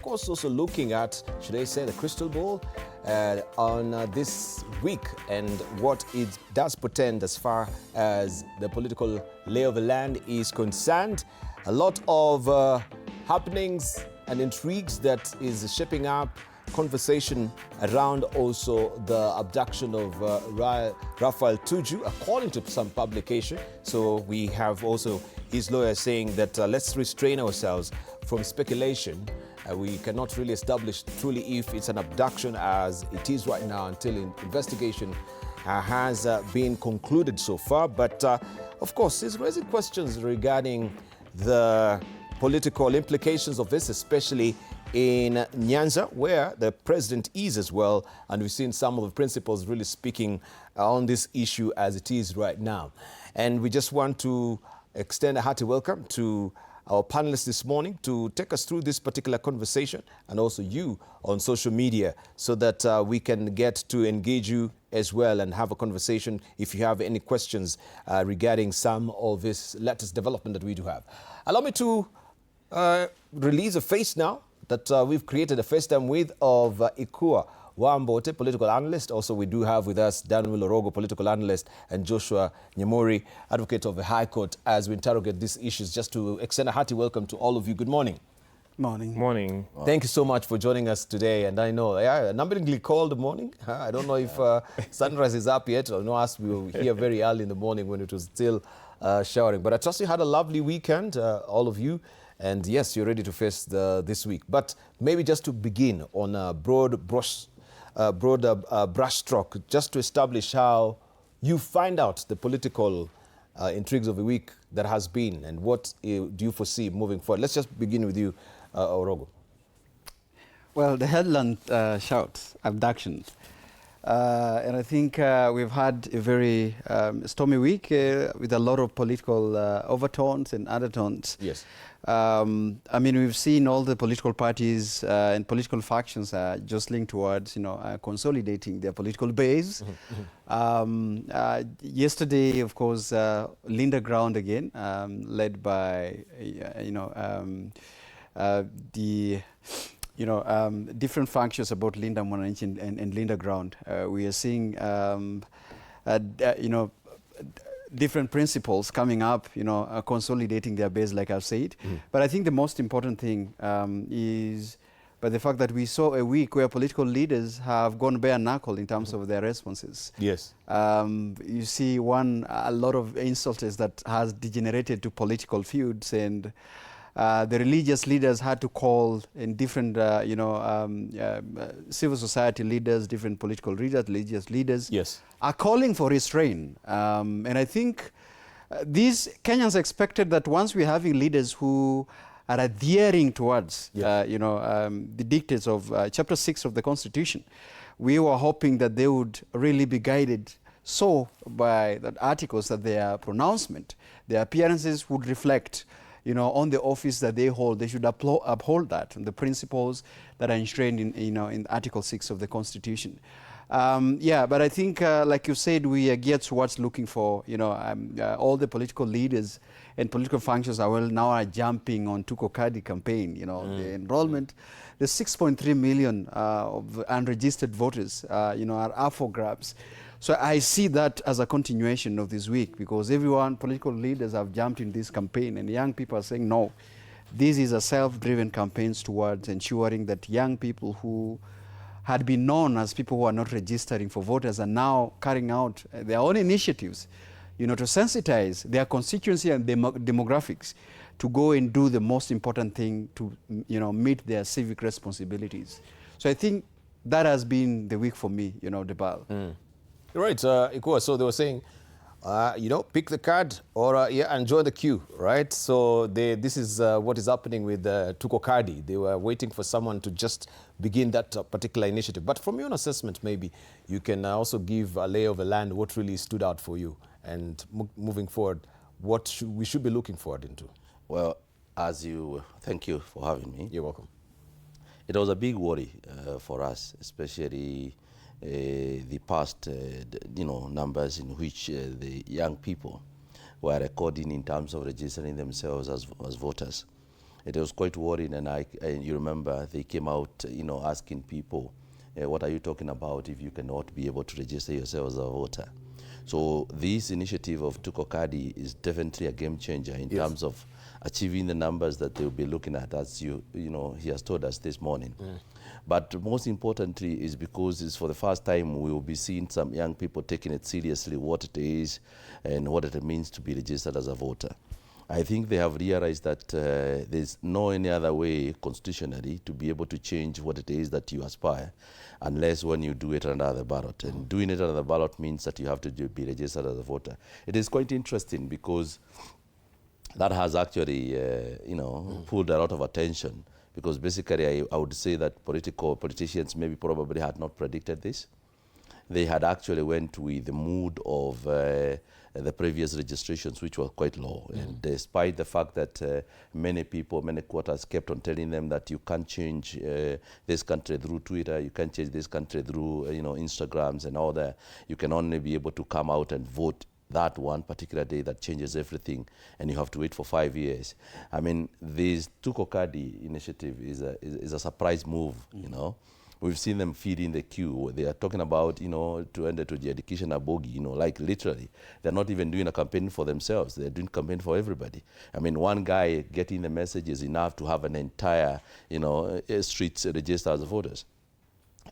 Of course, also looking at, should I say, the crystal ball on this week and what it does portend as far as the political lay of the land is concerned. A lot of happenings and intrigues that is shaping up, conversation around also the abduction of Raphael Tuju, according to some publication. So we have also his lawyer saying that let's restrain ourselves from speculation. We cannot really establish truly if it's an abduction as it is right now until investigation has been concluded so far. But of course, it's raising questions regarding the political implications of this, especially in Nyanza, where the president is as well. And we've seen some of the principals really speaking on this issue as it is right now. And we just want to extend a hearty welcome to our panelists this morning to take us through this particular conversation, and also you on social media, so that we can get to engage you as well and have a conversation if you have any questions regarding some of this latest development that we do have. Allow me to release a face now that we've created a FaceTime with of Ikua Mbote, political analyst. Also, we do have with us Daniel Orogo, political analyst, and Joshua Nyamori, advocate of the High Court, as we interrogate these issues. Just to extend a hearty welcome to all of you. Good morning. Morning. Morning. Thank you so much for joining us today. And I know, numberingly called morning. I don't know if sunrise is up yet. I know us, we were here very early in the morning when it was still showering. But I trust you had a lovely weekend, all of you. And yes, you're ready to face this week. But maybe just to begin on a broad brushstroke, just to establish how you find out the political intrigues of the week that has been, and what do you foresee moving forward. Let's just begin with you, Orogo. Well, the headline shouts abduction. And I think we've had a very stormy week with a lot of political overtones and undertones. Yes. I mean, we've seen all the political parties and political factions jostling towards, consolidating their political base. Yesterday, of course, Linda Ground again, led by, different factions about Linda Mwananchi and Linda Ground. We are seeing, different principles coming up, consolidating their base, like I've said. But I think the most important thing is by the fact that we saw a week where political leaders have gone bare knuckle in terms of their responses. Yes. You see a lot of insults that has degenerated to political feuds, and the religious leaders had to call in different, civil society leaders, different political leaders, religious leaders, yes, are calling for restraint. And I think these Kenyans expected that once we're having leaders who are adhering towards, the dictates of Chapter 6 of the Constitution, we were hoping that they would really be guided so by the articles that their pronouncement, their appearances would reflect on the office that they hold. They should uphold that, and the principles that are enshrined in Article 6 of the Constitution. But I think, like you said, we are geared towards looking for, all the political leaders and political functions now are jumping on Tuko Kadi campaign, the enrollment. The 6.3 million of unregistered voters, are up for grabs. So I see that as a continuation of this week, because political leaders have jumped in this campaign, and young people are saying, no, this is a self-driven campaign towards ensuring that young people who had been known as people who are not registering for voters are now carrying out their own initiatives, to sensitize their constituency and demographics to go and do the most important thing to, meet their civic responsibilities. So I think that has been the week for me, Debal. Right, Ikua, so they were saying, pick the card or and join the queue, right? So this is what is happening with Tuko Kadi. They were waiting for someone to just begin that particular initiative. But from your own assessment, maybe you can also give a lay of the land, what really stood out for you, and moving forward, what we should be looking forward into. Well, thank you for having me. You're welcome. It was a big worry for us, especially the past, numbers in which the young people were recording in terms of registering themselves as voters. It was quite worrying, and you remember they came out, asking people, what are you talking about if you cannot be able to register yourself as a voter? So this initiative of Tuko Kadi is definitely a game changer in terms of achieving the numbers that they'll be looking at, as he has told us this morning. But most importantly is because it's for the first time we will be seeing some young people taking it seriously, what it is and what it means to be registered as a voter. I think they have realized that there's no any other way constitutionally to be able to change what it is that you aspire, unless when you do it under the ballot. And doing it under the ballot means that you have to be registered as a voter. It is quite interesting because that has actually, pulled a lot of attention, because basically I would say that politicians maybe probably had not predicted this. They had actually went with the mood of the previous registrations, which were quite low. And despite the fact that many quarters kept on telling them that you can't change this country through Twitter, you can't change this country through Instagrams and all that, you can only be able to come out and vote that one particular day that changes everything, and you have to wait for 5 years. I mean, this Tuko Kadi initiative is a surprise move, We've seen them feeding the queue. They are talking about, to enter to the education abogi, like literally. They're not even doing a campaign for themselves. They're doing a campaign for everybody. I mean, one guy getting the message is enough to have an entire, streets registered as voters.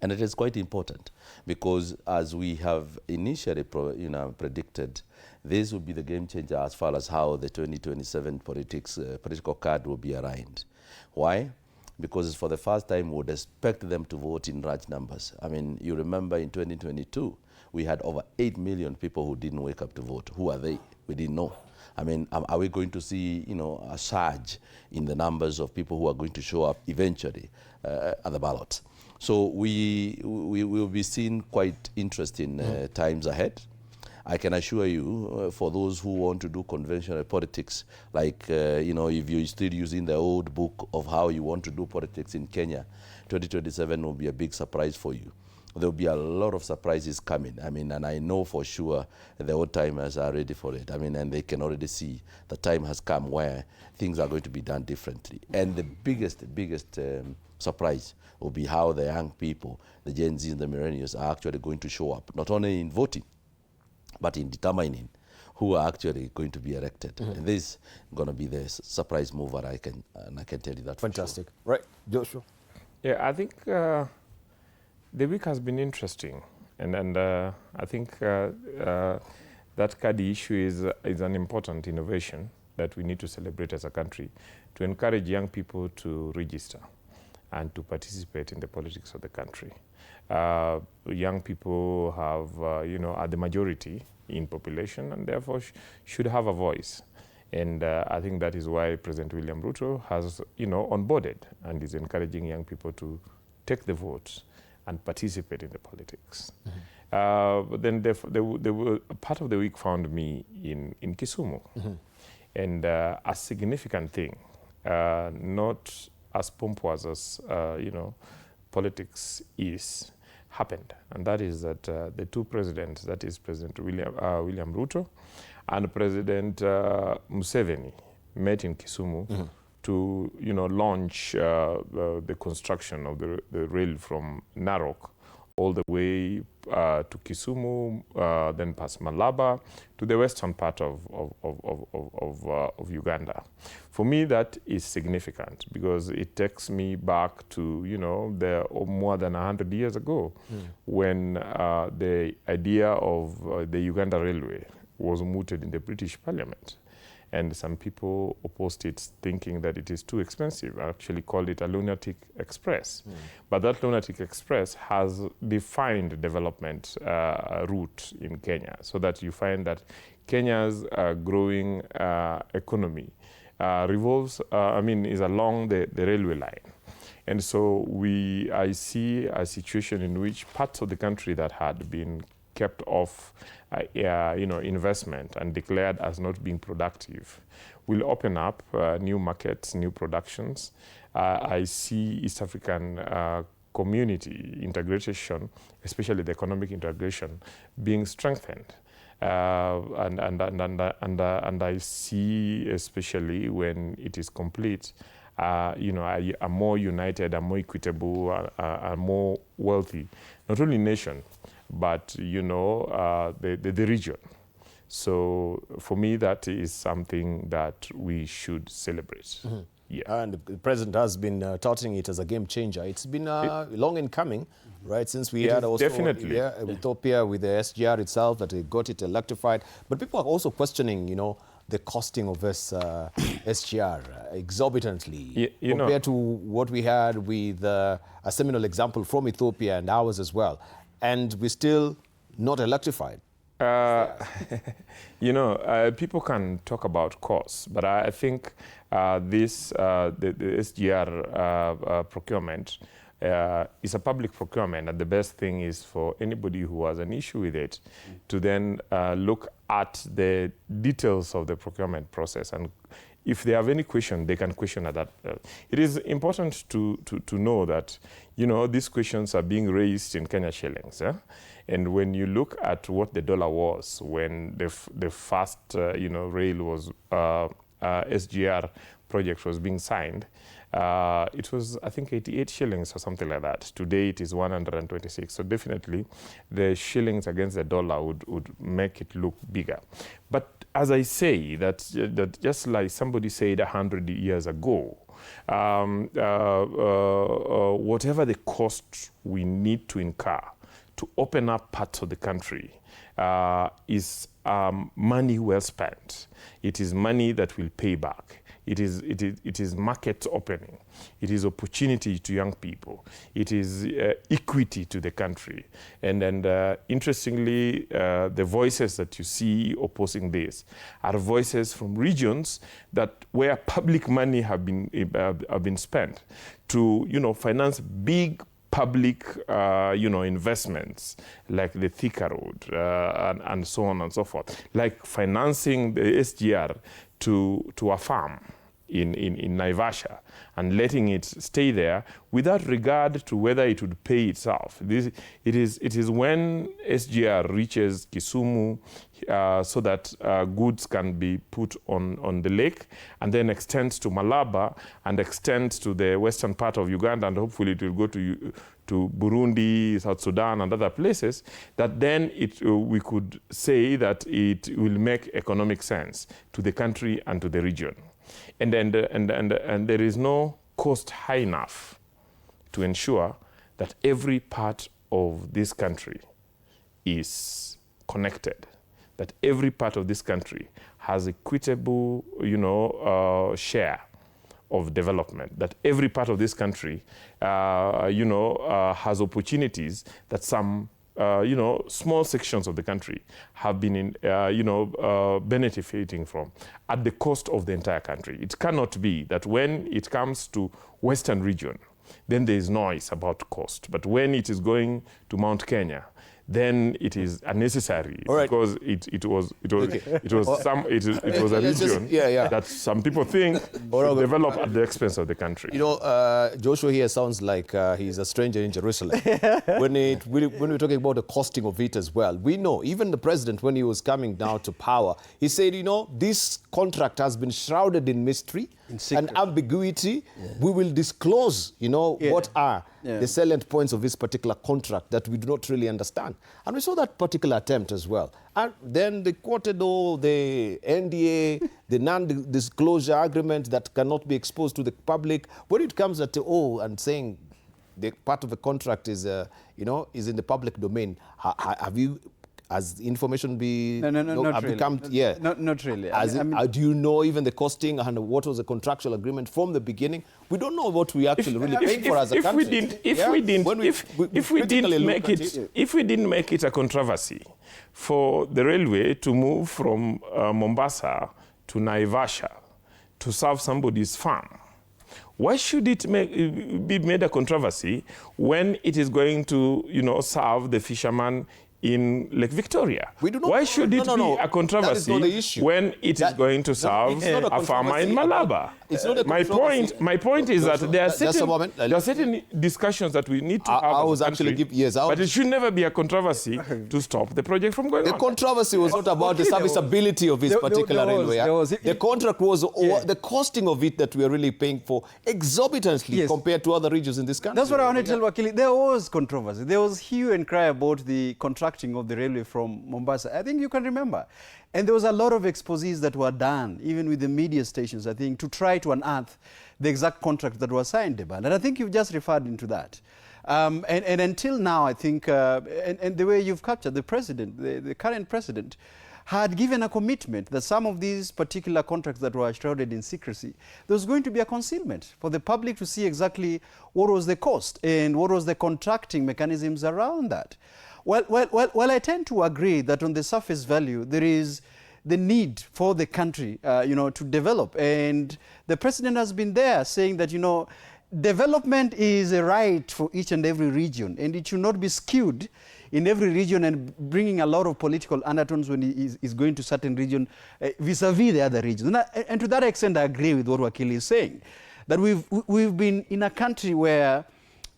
And it is quite important because, as we have initially predicted, this will be the game changer as far as how the 2027 political card will be aligned. Why? Because for the first time, we would expect them to vote in large numbers. I mean, you remember in 2022, we had over 8 million people who didn't wake up to vote. Who are they? We didn't know. I mean, are we going to see, a surge in the numbers of people who are going to show up eventually at the ballot? So we will be seeing quite interesting times ahead. I can assure you, for those who want to do conventional politics, like, if you're still using the old book of how you want to do politics in Kenya, 2027 will be a big surprise for you. There will be a lot of surprises coming. I mean, and I know for sure the old timers are ready for it. I mean, and they can already see the time has come where things are going to be done differently. And the biggest surprise will be how the young people, the Gen Z and the millennials, are actually going to show up, not only in voting, but in determining who are actually going to be elected. And this is going to be the surprise mover, I can tell you that. Fantastic. For sure. Right, Joshua? Yeah, I think the week has been interesting. And I think that Kadi issue is an important innovation that we need to celebrate as a country, to encourage young people to register and to participate in the politics of the country. Young people are the majority in population, and therefore should have a voice. And I think that is why President William Ruto has, onboarded and is encouraging young people to take the vote and participate in the politics. But then part of the week found me in Kisumu. And a significant thing, not as pompous as, politics is, happened. And that is that the two presidents, that is President William Ruto and President Museveni, met in Kisumu to, launch the construction of the rail from Narok all the way to Kisumu, then past Malaba, to the western part of Uganda. For me, that is significant because it takes me back to, more than 100 years ago, when the idea of the Uganda Railway was mooted in the British Parliament. And some people opposed it, thinking that it is too expensive. I actually called it a lunatic express. But that lunatic express has defined development route in Kenya, so that you find that Kenya's growing economy is along the railway line. And so I see a situation in which parts of the country that had been kept off investment and declared as not being productive will open up new markets, new productions. I see East African community integration, especially the economic integration, being strengthened. And I see, especially when it is complete, a more united, a more equitable, a more wealthy, not only nation, but the region. So for me, that is something that we should celebrate. Mm-hmm. Yeah. And the president has been touting it as a game changer. It's been long in coming, right? Since we had also Ethiopia with the SGR itself, that they got it electrified. But people are also questioning, the costing of this SGR exorbitantly compared to what we had with a seminal example from Ethiopia and ours as well. And we're still not electrified. People can talk about costs, but I think the SGR procurement is a public procurement, and the best thing is for anybody who has an issue with it to then look at the details of the procurement process, and if they have any question, they can question at that. It is important to know that these questions are being raised in Kenya shillings. And when you look at what the dollar was when the first rail was SGR project was being signed, it was, I think, 88 shillings or something like that. Today it is 126. So definitely the shillings against the dollar would make it look bigger. But as I say, that just like somebody said 100 years ago, whatever the cost we need to incur to open up parts of the country is money well spent. It is money that will pay back. It is market opening. It is opportunity to young people. It is equity to the country. And interestingly, the voices that you see opposing this are voices from regions where public money have been spent to finance big public investments like the Thika Road and so on and so forth, like financing the SGR to a farm in Naivasha and letting it stay there without regard to whether it would pay itself. It is when SGR reaches Kisumu so that goods can be put on the lake and then extends to Malaba and extends to the western part of Uganda, and hopefully it will go to Burundi, South Sudan and other places, that then we could say that it will make economic sense to the country and to the region. And there is no cost high enough to ensure that every part of this country is connected, that every part of this country has equitable, share of development, that every part of this country, has opportunities that some small sections of the country have been benefiting from at the cost of the entire country. It cannot be that when it comes to Western region, then there is noise about cost. But when it is going to Mount Kenya, then it is unnecessary because it was a region that some people think should develop at the expense of the country. Joshua here sounds like he's a stranger in Jerusalem. when we're talking about the costing of it as well, we know even the president, when he was coming down to power, he said, this contract has been shrouded in mystery and ambiguity. We will disclose, what are the salient points of this particular contract that we do not really understand. And we saw that particular attempt as well. And then they quoted all the NDA, the non-disclosure agreement that cannot be exposed to the public. When it comes and saying the part of the contract is, is in the public domain, has information not really. Not really. Do you know even the costing and what was the contractual agreement from the beginning? We don't know what we actually really paying for as a country. If we didn't make it a controversy for the railway to move from Mombasa to Naivasha to serve somebody's farm, why should it be made a controversy when it is going to, serve the fisherman in Lake Victoria. We do not. Why should it be a controversy That is not the issue. when it is going to serve a farmer in Malaba? It's not a My point is that there are Just a moment. there are certain discussions that we need to have. I was as a actually country, but it should never be a controversy to stop the project from going The on. controversy was not about the serviceability of this particular railway. The contract was the costing of it that we are really paying for exorbitantly compared to other regions in this country. That's what I want to tell Wakili. There was controversy. There was hue and cry about the contracting of the railway from Mombasa. I think you can remember. And there was a lot of exposés that were done, even with the media stations, I think, to try to unearth the exact contract that was signed, Debal. And I think you've just referred into that. And until now, I think, and the way you've captured the president, the current president, had given a commitment that some of these particular contracts that were shrouded in secrecy, there was going to be a concealment for the public to see exactly what was the cost and what was the contracting mechanisms around that. Well, I tend to agree that on the surface value, there is the need for the country, to develop. And the president has been there saying that, development is a right for each and every region, and it should not be skewed in every region and bringing a lot of political undertones when he is going to certain region vis-a-vis the other regions. And to that extent, I agree with what Wakili is saying, that we've been in a country where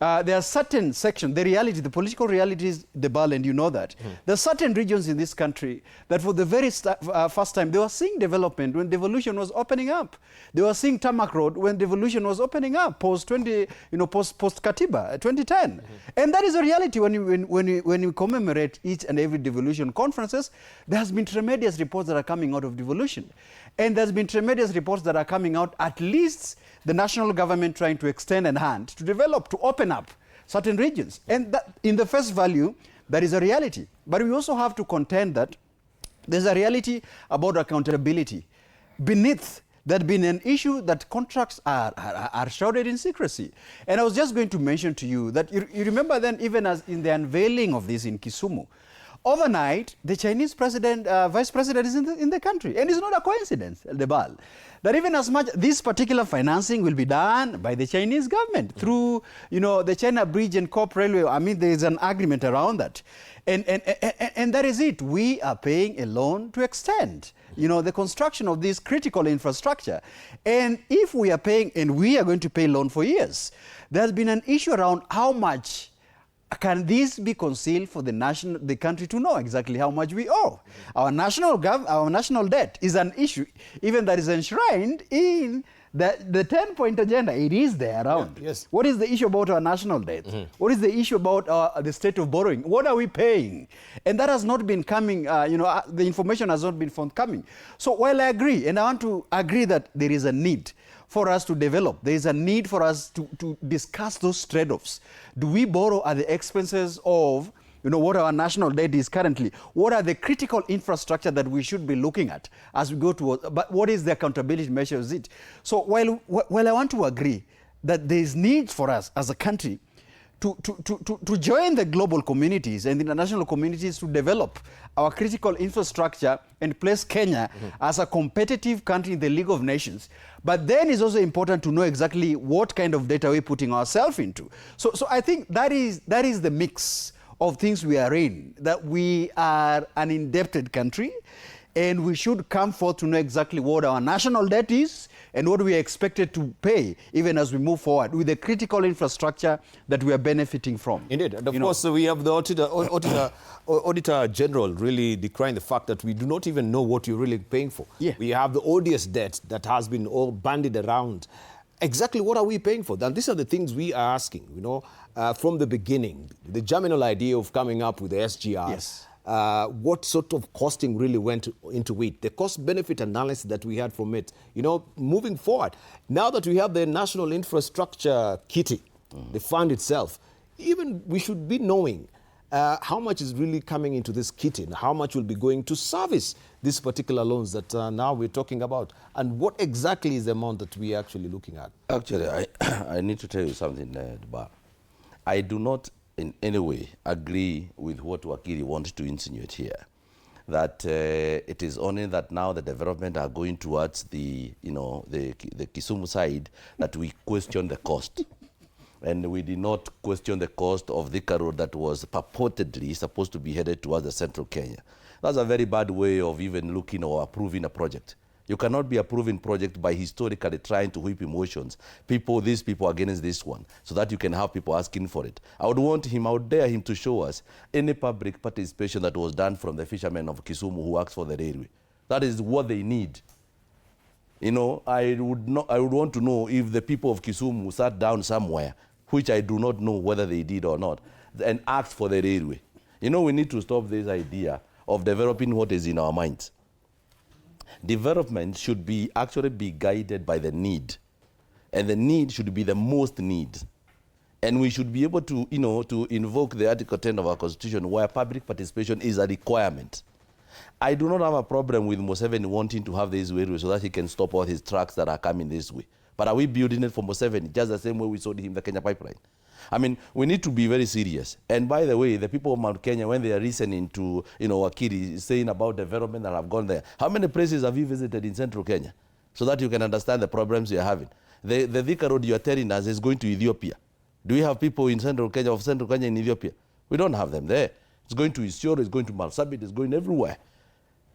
there are certain sections, the political realities, Debal, and you know that. There are certain regions in this country that for the very first time, they were seeing development when devolution was opening up. They were seeing tarmac road when devolution was opening up, post-Katiba, 2010. And that is a reality when you commemorate each and every devolution conferences. There has been tremendous reports that are coming out of devolution. And there's been tremendous reports that are coming out, at least the national government trying to extend a hand to develop, to open up certain regions. And that, in the face value, that is a reality. But we also have to contend that there's a reality about accountability. Beneath that being an issue that contracts are shrouded in secrecy. And I was just going to mention to you that you remember then, even as in the unveiling of this in Kisumu, overnight, the Chinese vice president is in the country. And it's not a coincidence, Debal, that even as much this particular financing will be done by the Chinese government through, the China Bridge and Corp Railway. I mean, there is an agreement around that. And that is it. We are paying a loan to extend, the construction of this critical infrastructure. And if we are paying, and we are going to pay loan for years, there's been an issue around how much can this be concealed for the country to know exactly how much we owe? Our national debt is an issue, even that is enshrined in the 10-point agenda. It is there around. Yeah, yes. What is the issue about our national debt? What is the issue about the state of borrowing? What are we paying? And that has not been coming, the information has not been forthcoming. So while I agree, and I want to agree that there is a need for us to develop, there is a need for us to discuss those trade-offs. Do we borrow at the expenses of what our national debt is currently? What are the critical infrastructure that we should be looking at as we go towards, but what is the accountability measure of it? So while I want to agree that there is need for us as a country to join the global communities and international communities to develop our critical infrastructure and place Kenya as a competitive country in the League of Nations. But then it's also important to know exactly what kind of data we're putting ourselves into. So I think that is the mix of things we are in, that we are an indebted country, and we should come forth to know exactly what our national debt is and what we are expected to pay even as we move forward with the critical infrastructure that we are benefiting from. Indeed. And of course, we have the Auditor General really decrying the fact that we do not even know what you're really paying for. Yeah. We have the odious debt that has been all bandied around. Exactly what are we paying for? And these are the things we are asking, from the beginning. The germinal idea of coming up with the SGR. Yes. What sort of costing really went into it, the cost-benefit analysis that we had from it, moving forward. Now that we have the National Infrastructure Kitty, the fund itself, even we should be knowing how much is really coming into this kitty and how much will be going to service these particular loans that now we're talking about, and what exactly is the amount that we're actually looking at. Actually, I need to tell you something, Deba. I do not in any way agree with what Wakili wants to insinuate here, that it is only that now the development are going towards the Kisumu side that we question the cost. and we did not question the cost of the road that was purportedly supposed to be headed towards the central Kenya. That's a very bad way of even looking or approving a project. You cannot be approving project by historically trying to whip emotions. These people against this one, so that you can have people asking for it. I would dare him to show us any public participation that was done from the fishermen of Kisumu who works for the railway. That is what they need. You know, I would want to know if the people of Kisumu sat down somewhere, which I do not know whether they did or not, and asked for the railway. You know, we need to stop this idea of developing what is in our minds. Development should actually be guided by the need, and the need should be the most need. And we should be able to, to invoke the Article 10 of our Constitution, where public participation is a requirement. I do not have a problem with Museveni wanting to have this railway so that he can stop all his trucks that are coming this way. But are we building it for Museveni just the same way we sold him the Kenya pipeline? I mean, we need to be very serious. And by the way, the people of Mount Kenya, when they are listening to, Wakiri saying about development that have gone there, how many places have you visited in central Kenya? So that you can understand the problems you are having. The Thika Road you are telling us is going to Ethiopia. Do we have people in central Kenya in Ethiopia? We don't have them there. It's going to Isiolo, it's going to Marsabit, it's going everywhere.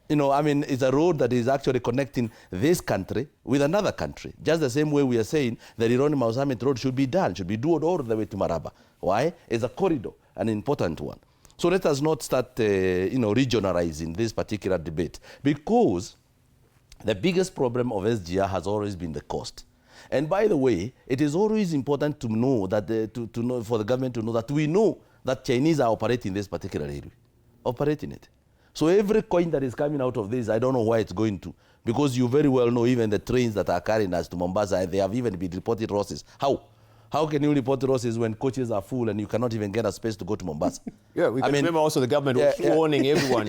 It's a road that is actually connecting this country with another country. Just the same way we are saying the Rironi-Mau Summit Road should be done, should be done all the way to Maraba. Why? It's a corridor, an important one. So let us not start, regionalizing this particular debate, because the biggest problem of SGR has always been the cost. And by the way, it is always important to know that, for the government to know that we know that Chinese are operating this particular area, operating it. So every coin that is coming out of this, I don't know where it's going to, because you very well know even the trains that are carrying us to Mombasa, they have even been reported losses. How? How can you report losses when coaches are full and you cannot even get a space to go to Mombasa? Yeah, we can remember also the government was warning everyone,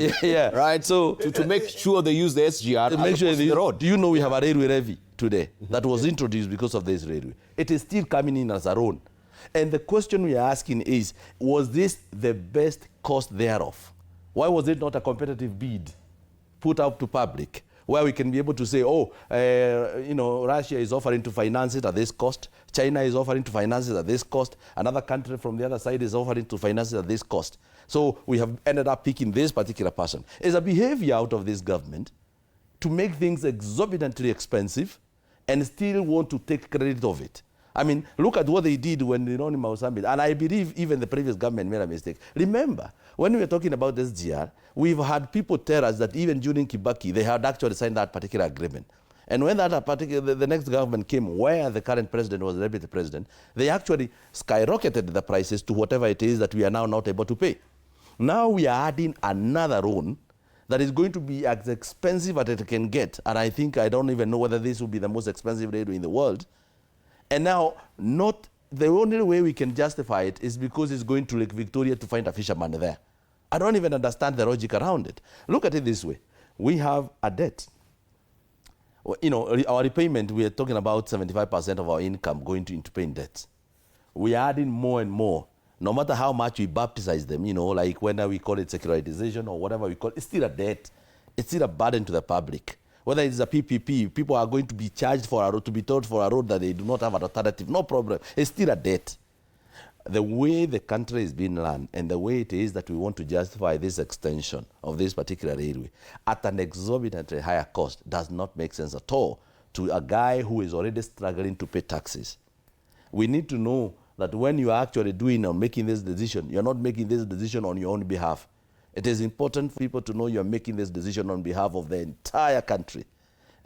right? So to make sure they use the SGR to make sure the road. Do you know we have a railway levy today that was introduced because of this railway? It is still coming in as a loan. And the question we are asking is, was this the best cost thereof? Why was it not a competitive bid put up to public, where we can be able to say, Russia is offering to finance it at this cost, China is offering to finance it at this cost, another country from the other side is offering to finance it at this cost. So we have ended up picking this particular person. It's a behavior out of this government to make things exorbitantly expensive and still want to take credit of it. I mean, look at what they did when they Rironi-Mau Summit, and I believe even the previous government made a mistake. Remember, when we were talking about this SGR, we've had people tell us that even during Kibaki, they had actually signed that particular agreement. And when the next government came, where the current president was the deputy president, they actually skyrocketed the prices to whatever it is that we are now not able to pay. Now we are adding another loan that is going to be as expensive as it can get. And I don't even know whether this will be the most expensive railway in the world. And now, the only way we can justify it is because it's going to Lake Victoria to find a fisherman there. I don't even understand the logic around it. Look at it this way. We have a debt. Our repayment, we are talking about 75% of our income going into paying debts. We are adding more and more. No matter how much we baptize them, like whether we call it securitization or whatever we call it, it's still a debt. It's still a burden to the public. Whether it's a PPP, people are going to be charged for a road, to be told for a road that they do not have an alternative. No problem. It's still a debt. The way the country is being run and the way it is that we want to justify this extension of this particular railway at an exorbitantly higher cost does not make sense at all to a guy who is already struggling to pay taxes. We need to know that when you are actually doing or making this decision, you're not making this decision on your own behalf. It is important for people to know you're making this decision on behalf of the entire country.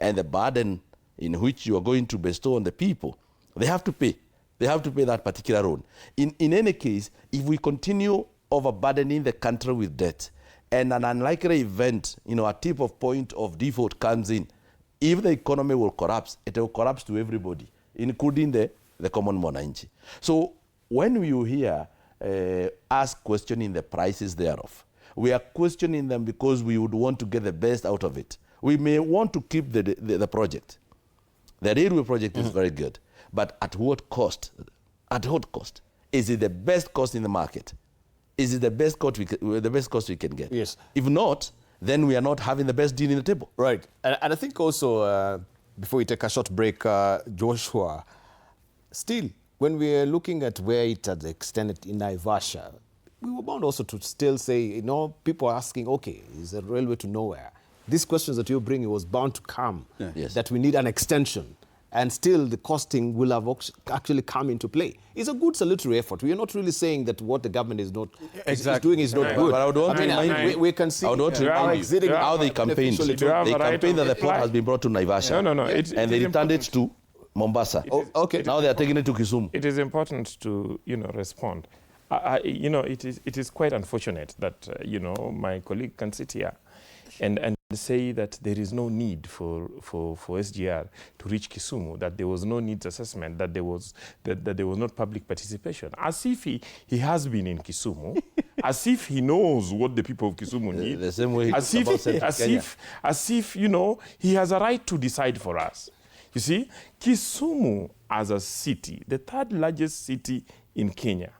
And the burden in which you are going to bestow on the people, they have to pay. They have to pay that particular loan. In any case, if we continue overburdening the country with debt, and an unlikely event, a tip of point of default comes in, if the economy will collapse, it will collapse to everybody, including the common mwananchi. So when you hear us questioning the prices thereof, we are questioning them because we would want to get the best out of it. We may want to keep the project. The railway project is very good, but at what cost? At what cost? Is it the best cost in the market? Is it the best cost we can get? Yes. If not, then we are not having the best deal in the table. Right. And I think also, before we take a short break, Joshua, still when we're looking at where it had extended in Naivasha, we were bound also to still say, people are asking, okay, is a railway to nowhere? These questions that you're bringing was bound to come, Yes. that we need an extension. And still the costing will have actually come into play. It's a good salutary effort. We are not really saying that what the government is doing is not good. But I would want to remind you, we can see I would want to remind you how they campaigned. They campaigned that the port has been brought to Naivasha. No. And they returned it to Mombasa. Okay. Now they are taking it to Kisumu. It is important to, respond. It is quite unfortunate that, my colleague can sit here and say that there is no need for SGR to reach Kisumu, that there was no needs assessment, that there was not public participation, as if he has been in Kisumu, as if he knows what the people of Kisumu need, The same way as if he has a right to decide for us. You see, Kisumu as a city, the third largest city in Kenya,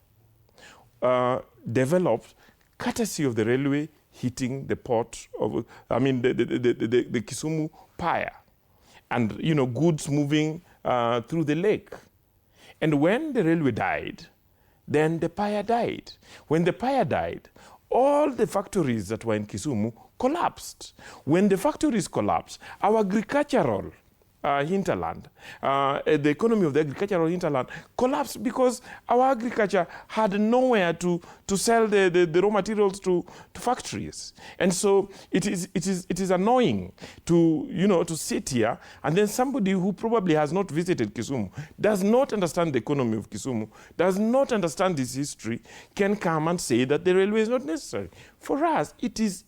developed courtesy of the railway hitting the port of, the Kisumu pier, and goods moving through the lake. And when the railway died, then the pier died. When the pier died, all the factories that were in Kisumu collapsed. When the factories collapsed, our agricultural hinterland, the economy of the agricultural hinterland collapsed because our agriculture had nowhere to sell the raw materials to factories. And so it is annoying to sit here and then somebody who probably has not visited Kisumu, does not understand the economy of Kisumu, does not understand this history, can come and say that the railway is not necessary. For us, it is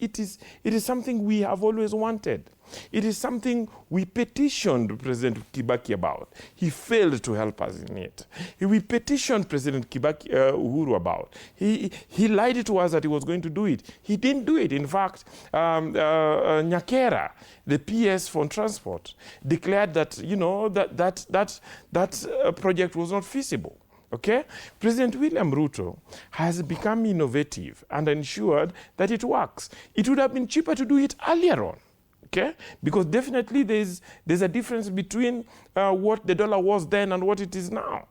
something we have always wanted. It is something we petitioned President Kibaki about. He failed to help us in it. We petitioned President Uhuru about. He lied to us that he was going to do it. He didn't do it. In fact, Nyakera, the PS for transport, declared that that project was not feasible. Okay? President William Ruto has become innovative and ensured that it works. It would have been cheaper to do it earlier on. Okay? Because definitely there's a difference between what the dollar was then and what it is now.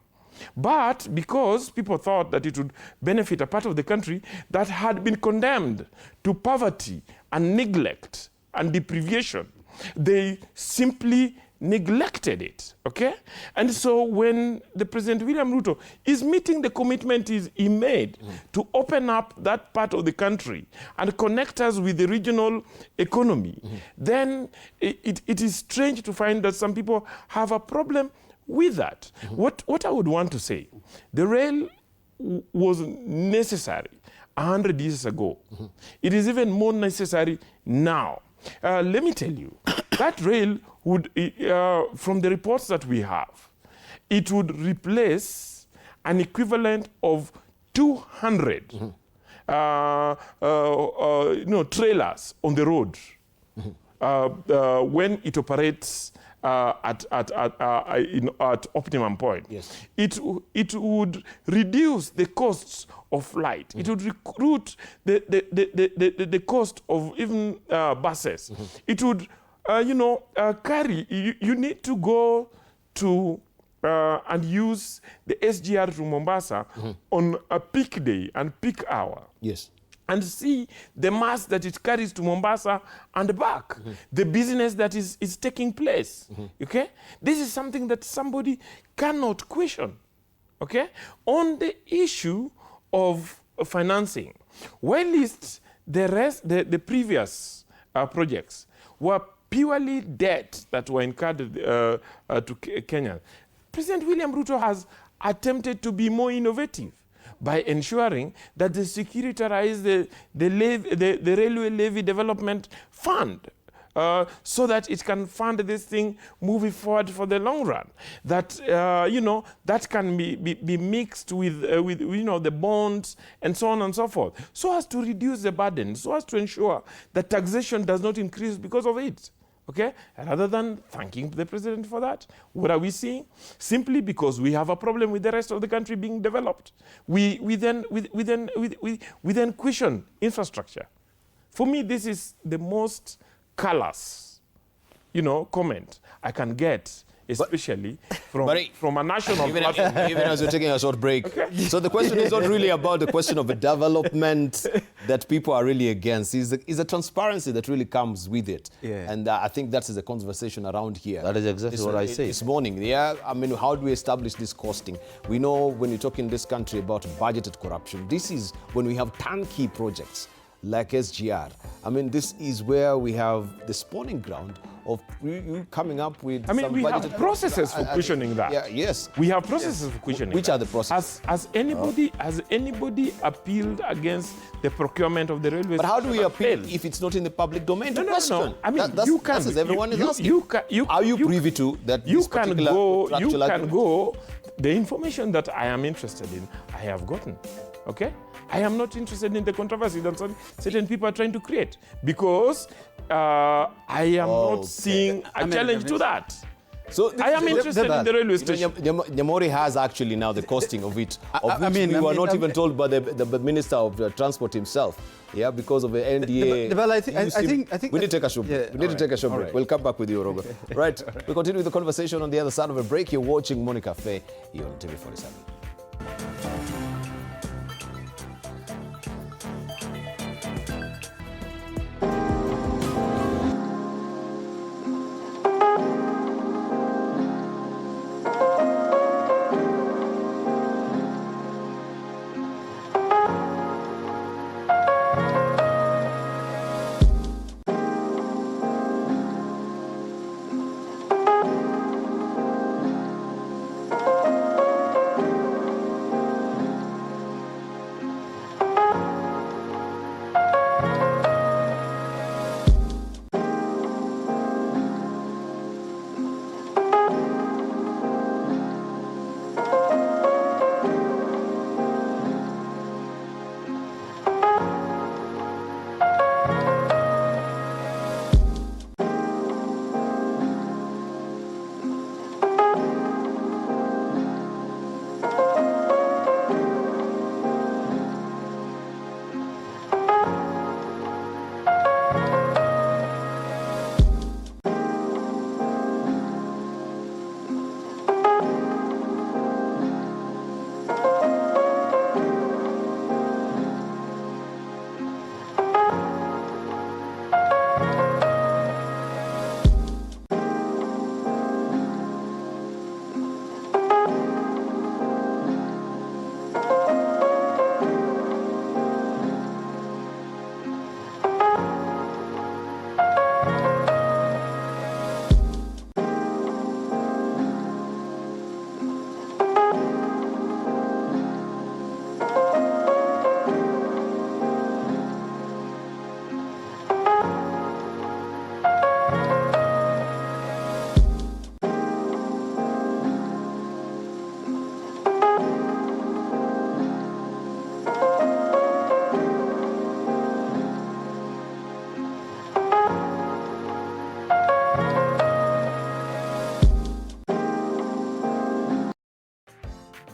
But because people thought that it would benefit a part of the country that had been condemned to poverty and neglect and deprivation, they simply neglected it, okay? And so when the President William Ruto is meeting the commitment he made to open up that part of the country and connect us with the regional economy, then it is strange to find that some people have a problem with that. What I would want to say, the rail was necessary 100 years ago. It is even more necessary now. Let me tell you, that rail would, from the reports that we have, it would replace an equivalent of 200 trailers on the road when it operates at optimum point. Yes. It would reduce the costs of flight. It would recruit the cost of even buses. It would carry, you need to go to and use the SGR to Mombasa on a peak day and peak hour. Yes. And see the mass that it carries to Mombasa and back, the business that is taking place, okay? This is something that somebody cannot question, okay? On the issue of financing, whilst the previous projects were purely debt that were incurred to Kenya, President William Ruto has attempted to be more innovative by ensuring that they securitize the Railway Levy Development Fund so that it can fund this thing moving forward for the long run. That, that can be mixed with the bonds and so on and so forth, so as to reduce the burden, so as to ensure that taxation does not increase because of it. Okay? Rather than thanking the president for that, what are we seeing? Simply because we have a problem with the rest of the country being developed, we then question infrastructure. For me, this is the most callous, comment I can get especially from a national even, platform. even as we're taking a short break. Okay. So the question is not really about the question of a development that people are really against. It's a transparency that really comes with it. Yeah. And I think that is the conversation around here. That is exactly what I say. This morning, yeah. I mean, how do we establish this costing? We know when you talk in this country about budgeted corruption, this is when we have turnkey projects like SGR. I mean, this is where we have the spawning ground of you coming up with. I mean, some we have budgeted processes for questioning that. Yeah, yes. We have processes for questioning Which that. are the processes? Has anybody appealed against the procurement of the railways? But how do we appeal Failed. if it's not in the public domain? No, to no, question? no. I mean, that's, you can. that's as everyone is asking. Are you privy to that? You this can particular go. You contractual can agreement? go. The information that I am interested in, I have gotten. Okay. I am not interested in the controversy that certain people are trying to create because I am not seeing a challenge to that. So I am interested in the railway station. Nyamori has actually now the costing of it, we were not even told by the Minister of Transport himself. Yeah, because of the NDA. Well, I think we need to take a short break. We need to take a short break. We'll come back with you, Orogo. Right. We continue with the conversation on the other side of a break. You're watching Morning Cafe here on TV47.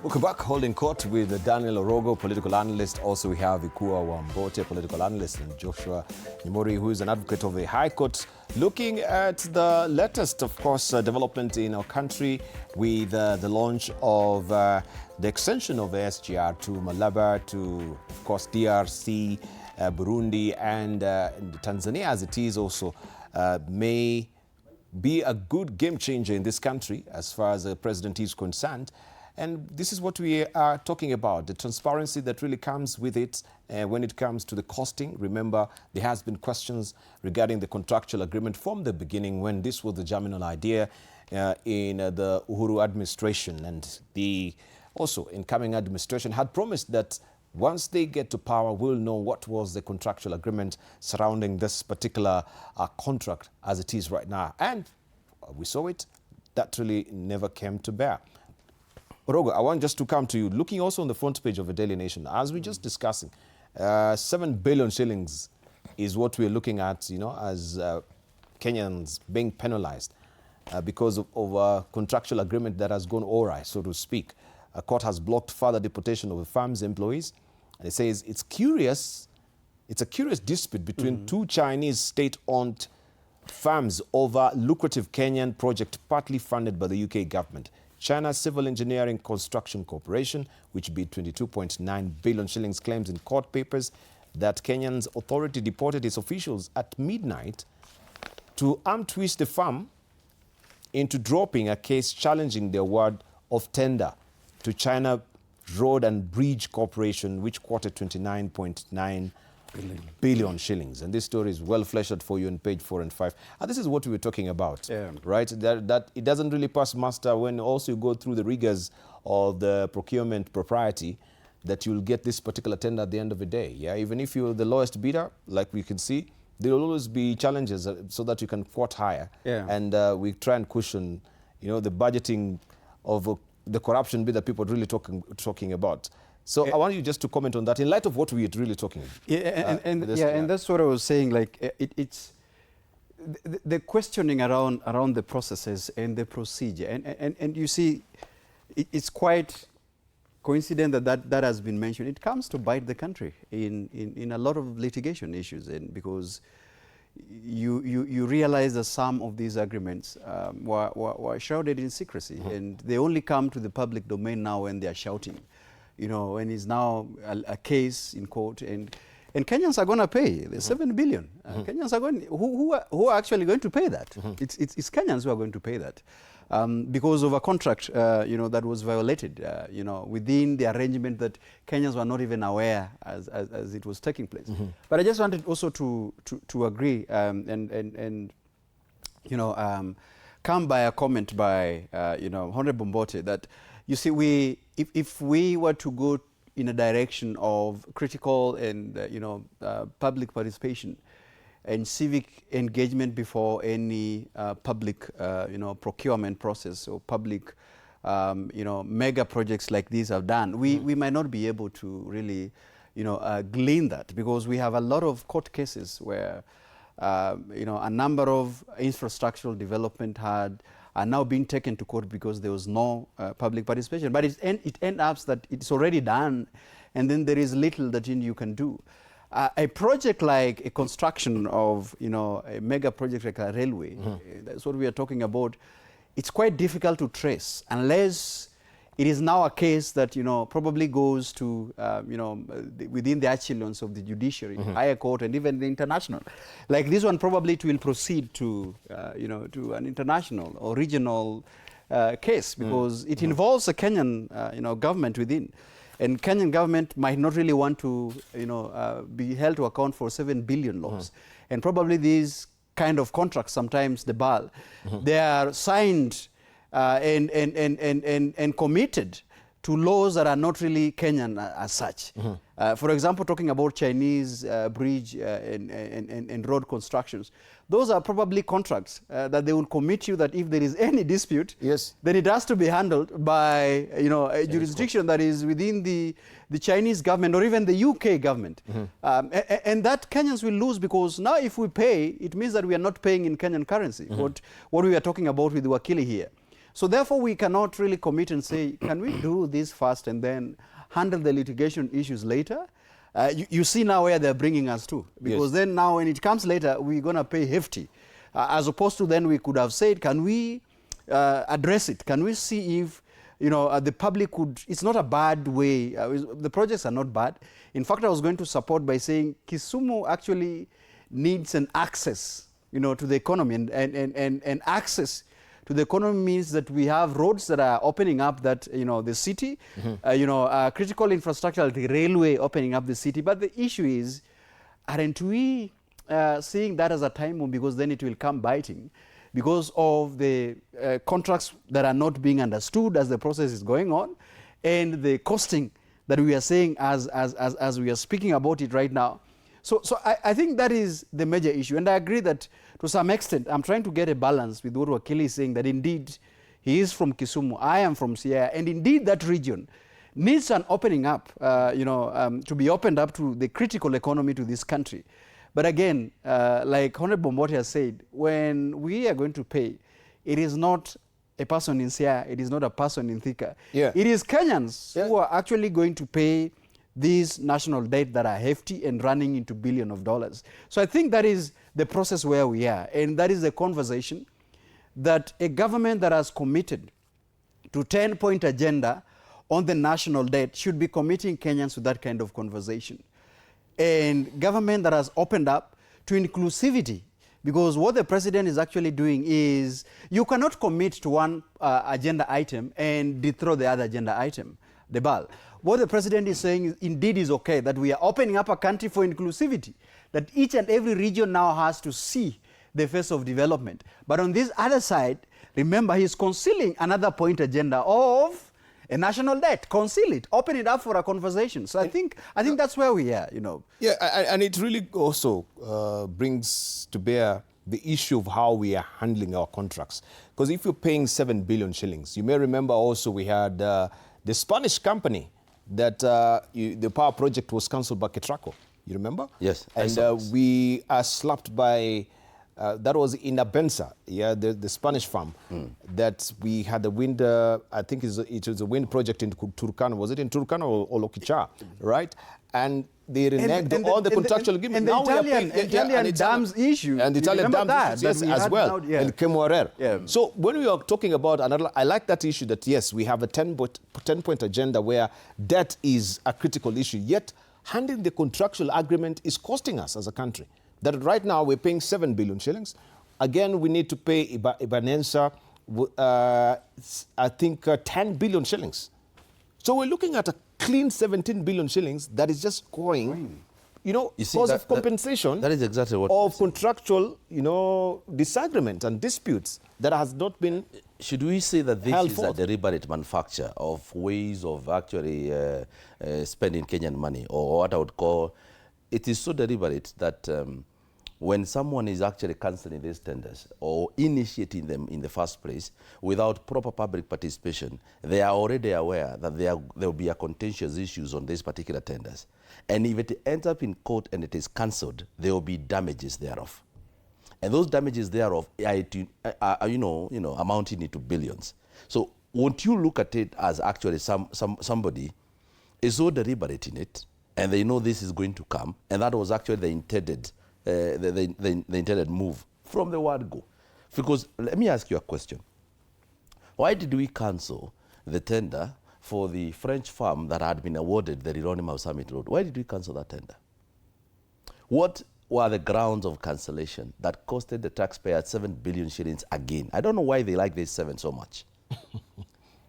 Welcome back, holding court with Daniel Orogo, political analyst. Also, we have Ikua Mbote, political analyst, and Joshua Nyamori, who is an advocate of the High Court, looking at the latest, of course, development in our country with the launch of the extension of the SGR to Malaba, to, of course, DRC, Burundi, and Tanzania, as it is also, may be a good game changer in this country as far as the president is concerned. And this is what we are talking about, the transparency that really comes with it when it comes to the costing. Remember, there has been questions regarding the contractual agreement from the beginning when this was the germinal idea in the Uhuru administration. And the also incoming administration had promised that once they get to power, we'll know what was the contractual agreement surrounding this particular contract as it is right now. And we saw it. That really never came to bear. Orogo, I want just to come to you. Looking also on the front page of the Daily Nation, as we're just discussing, 7 billion shillings is what we're looking at, you know, as Kenyans being penalized because of a contractual agreement that has gone awry, so to speak. A court has blocked further deportation of the firm's employees. And it says it's a curious dispute between two Chinese state-owned farms over lucrative Kenyan project partly funded by the UK government. China's Civil Engineering Construction Corporation, which bid 22.9 billion shillings, claims in court papers that Kenyan's authority deported its officials at midnight to arm twist the firm into dropping a case challenging the award of tender to China Road and Bridge Corporation, which quoted 29.9 billion shillings. And this story is well fleshed out for you on page 4 and 5. And this is what we were talking about, right? That it doesn't really pass muster when also you go through the rigors of the procurement propriety, that you'll get this particular tender at the end of the day. Yeah, even if you're the lowest bidder, like we can see, there will always be challenges so that you can quote higher. And we try and cushion, the budgeting of the corruption bit that people are really talking about. So I want you just to comment on that in light of what we're really talking about. And that's what I was saying. Like it's the questioning around the processes and the procedure, and you see, it's quite coincident that has been mentioned. It comes to bite the country in a lot of litigation issues, and because you realize that some of these agreements were shrouded in secrecy, and they only come to the public domain now when they are shouting. And it's now a case in court, and Kenyans are going to pay the 7 billion. Kenyans are going. Who are actually going to pay that? It's Kenyans who are going to pay that because of a contract, that was violated. Within the arrangement that Kenyans were not even aware as it was taking place. But I just wanted also to agree and come by a comment by Honorable Mbote that. You see, if we were to go in a direction of critical and public participation and civic engagement before any public procurement process or public mega projects like these are done, we might not be able to really glean that, because we have a lot of court cases where a number of infrastructural development are now being taken to court because there was no public participation. But it ends up that it's already done, and then there is little that you can do. A project like a construction of, a mega project like a railway, that's what we are talking about, it's quite difficult to trace unless it is now a case that, probably goes to, within the echelons of the judiciary, higher court, and even the international. Like this one, probably it will proceed to, to an international or regional case, because it involves a Kenyan, government within. And Kenyan government might not really want to, be held to account for 7 billion loss. And probably these kind of contracts, sometimes the BAL, they are signed and committed to laws that are not really Kenyan as such. For example, talking about Chinese bridge and road constructions, those are probably contracts that they will commit you that if there is any dispute, then it has to be handled by a jurisdiction that is within the Chinese government or even the UK government. And that Kenyans will lose, because now if we pay, it means that we are not paying in Kenyan currency, what we are talking about with the Wakili here. So therefore, we cannot really commit and say, can we do this first and then handle the litigation issues later? You see now where they're bringing us to. Because then now when it comes later, we're going to pay hefty. As opposed to then we could have said, can we address it? Can we see if the public could, it's not a bad way. The projects are not bad. In fact, I was going to support by saying Kisumu actually needs an access, to the economy, and access to the economy means that we have roads that are opening up that, the city, critical infrastructure like the railway opening up the city. But the issue is, aren't we seeing that as a time bomb, because then it will come biting because of the contracts that are not being understood as the process is going on, and the costing that we are saying as we are speaking about it right now. So I think that is the major issue. And I agree that to some extent, I'm trying to get a balance with what Wakili is saying, that indeed he is from Kisumu, I am from Siaya, and indeed that region needs an opening up, to be opened up to the critical economy to this country. But again, like Honorable Mbote has said, when we are going to pay, it is not a person in Siaya, it is not a person in Thika. It is Kenyans who are actually going to pay these national debt that are hefty and running into billions of dollars. So I think that is the process where we are, and that is the conversation that a government that has committed to 10-point agenda on the national debt should be committing Kenyans to that kind of conversation. And government that has opened up to inclusivity, because what the president is actually doing is you cannot commit to one agenda item and dethrow the other agenda item, the ball. What the president is saying is, indeed is okay, that we are opening up a country for inclusivity, that each and every region now has to see the face of development. But on this other side, remember, he's concealing another point agenda of a national debt. Conceal it, open it up for a conversation. So I think that's where we are, you know. Yeah, and it really also brings to bear the issue of how we are handling our contracts. Because if you're paying 7 billion shillings, you may remember also we had the Spanish company that the power project was cancelled by Ketraco. You remember? Yes. And we are slapped by, that was in Abensa, yeah, the Spanish farm, that we had the wind, I think it was a wind project in Turkana. Was it in Turkana or Lokicha, right? And they reneged all the contractual agreement. And the Italian dams issue. And the Italian dams issues, yes, as well. Now, yeah. And Kemorer. Yeah. So when we are talking about, I like that issue that, yes, we have a 10-point agenda where debt is a critical issue, yet handling the contractual agreement is costing us as a country. That right now we're paying 7 billion shillings. Again, we need to pay Ibanensa, I think, 10 billion shillings. So we're looking at a clean 17 billion shillings that is just going, you know, because of compensation. That is exactly what of contractual, you know, disagreement and disputes that has not been. Should we say that this is forth. a deliberate manufacture of ways of actually spending Kenyan money, or what I would call, it is so deliberate that when someone is actually cancelling these tenders or initiating them in the first place without proper public participation, they are already aware that there will be a contentious issues on these particular tenders. And if it ends up in court and it is cancelled, there will be damages thereof. And those damages thereof are amounting into billions. So won't you look at it as actually somebody is so deliberate in it, and they know this is going to come, and that was actually the intended the intended move from the word go. Because let me ask you a question. Why did we cancel the tender for the French farm that had been awarded the Rironima Summit Road? Why did we cancel that tender? What were the grounds of cancellation that costed the taxpayer 7 billion shillings again? I don't know why they like this 7 so much.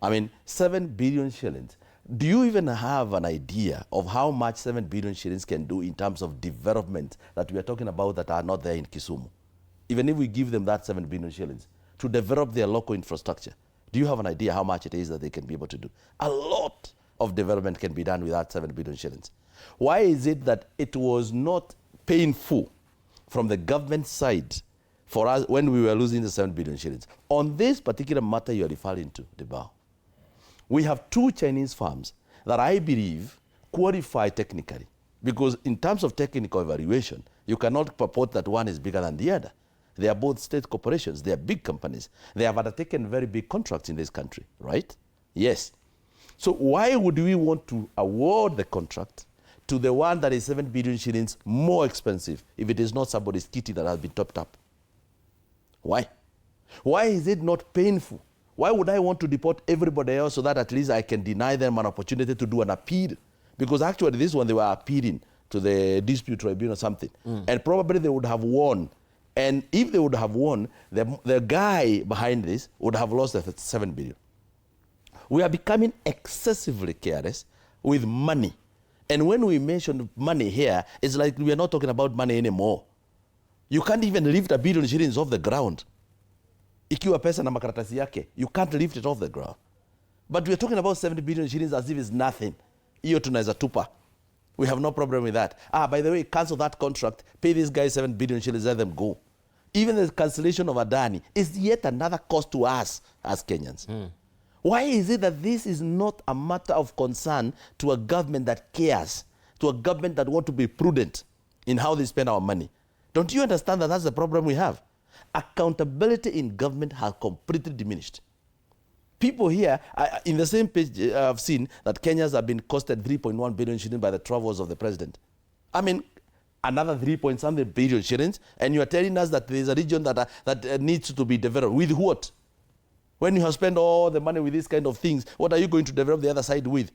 I mean, 7 billion shillings. Do you even have an idea of how much 7 billion shillings can do in terms of development that we are talking about that are not there in Kisumu? Even if we give them that 7 billion shillings to develop their local infrastructure, do you have an idea how much it is that they can be able to do? A lot of development can be done with that 7 billion shillings. Why is it that it was not painful from the government side for us when we were losing the 7 billion shillings? On this particular matter you are referring to, Debao, we have 2 Chinese farms that I believe qualify technically, because in terms of technical evaluation, you cannot purport that one is bigger than the other. They are both state corporations. They are big companies. They have undertaken very big contracts in this country, right? Yes. So why would we want to award the contract to the one that is 7 billion shillings more expensive if it is not somebody's kitty that has been topped up? Why? Why is it not painful? Why would I want to deport everybody else so that at least I can deny them an opportunity to do an appeal? Because actually this one they were appealing to the dispute tribunal or something. And probably they would have won. And if they would have won, the guy behind this would have lost the 7 billion. We are becoming excessively careless with money. And when we mention money here, it's like we are not talking about money anymore. You can't even lift 1 billion shillings off the ground. Ikiwa pesa na makaratasi yake, you can't lift it off the ground. But we are talking about 70 billion shillings as if it's nothing. Iyo tunaweza tupa. We have no problem with that. By the way, cancel that contract, pay these guys 7 billion shillings, let them go. Even the cancellation of Adani is yet another cost to us as Kenyans. Why is it that this is not a matter of concern to a government that cares, to a government that wants to be prudent in how they spend our money? Don't you understand that that's the problem we have? Accountability in government has completely diminished. People here, in the same page, I've seen that Kenyans have been costed 3.1 billion shillings by the travels of the president. I mean, another 3-point-something billion shillings, and you are telling us that there is a region that needs to be developed. With what? When you have spent all the money with these kind of things, what are you going to develop the other side with?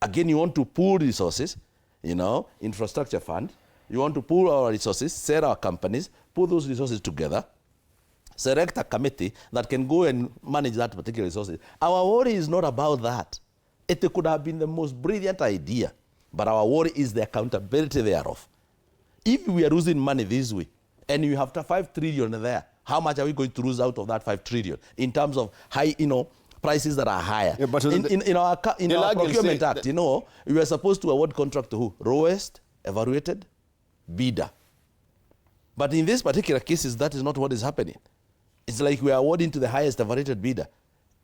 Again, you want to pool resources, you know, infrastructure fund. You want to pool our resources, sell our companies, put those resources together, select a committee that can go and manage that particular resources. Our worry is not about that. It could have been the most brilliant idea, but our worry is the accountability thereof. If we are losing money this way, and you have 5 trillion there, how much are we going to lose out of that 5 trillion in terms of high, you know, prices that are higher? Yeah, but in our procurement act, you know, we were supposed to award contract to who? Lowest evaluated bidder. But in this particular cases, that is not what is happening. It's like we are awarding to the highest evaluated bidder.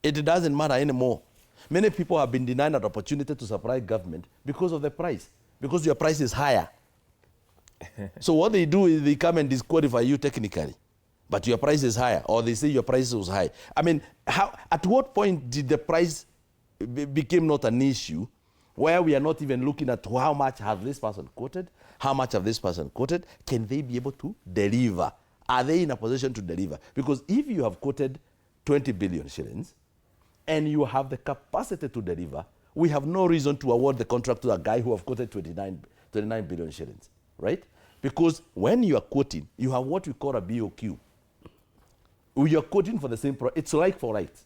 It doesn't matter anymore. Many people have been denied an opportunity to supply government because of the price, because your price is higher. So what they do is they come and disqualify you technically, but your price is higher, or they say your price was high. I mean, at what point did the price became not an issue where we are not even looking at how much has this person quoted, how much have this person quoted, can they be able to deliver? Are they in a position to deliver? Because if you have quoted 20 billion shillings and you have the capacity to deliver, we have no reason to award the contract to a guy who have quoted 29 billion shillings. Right? Because when you are quoting, you have what we call a BOQ. We are quoting for the same product. It's like for right.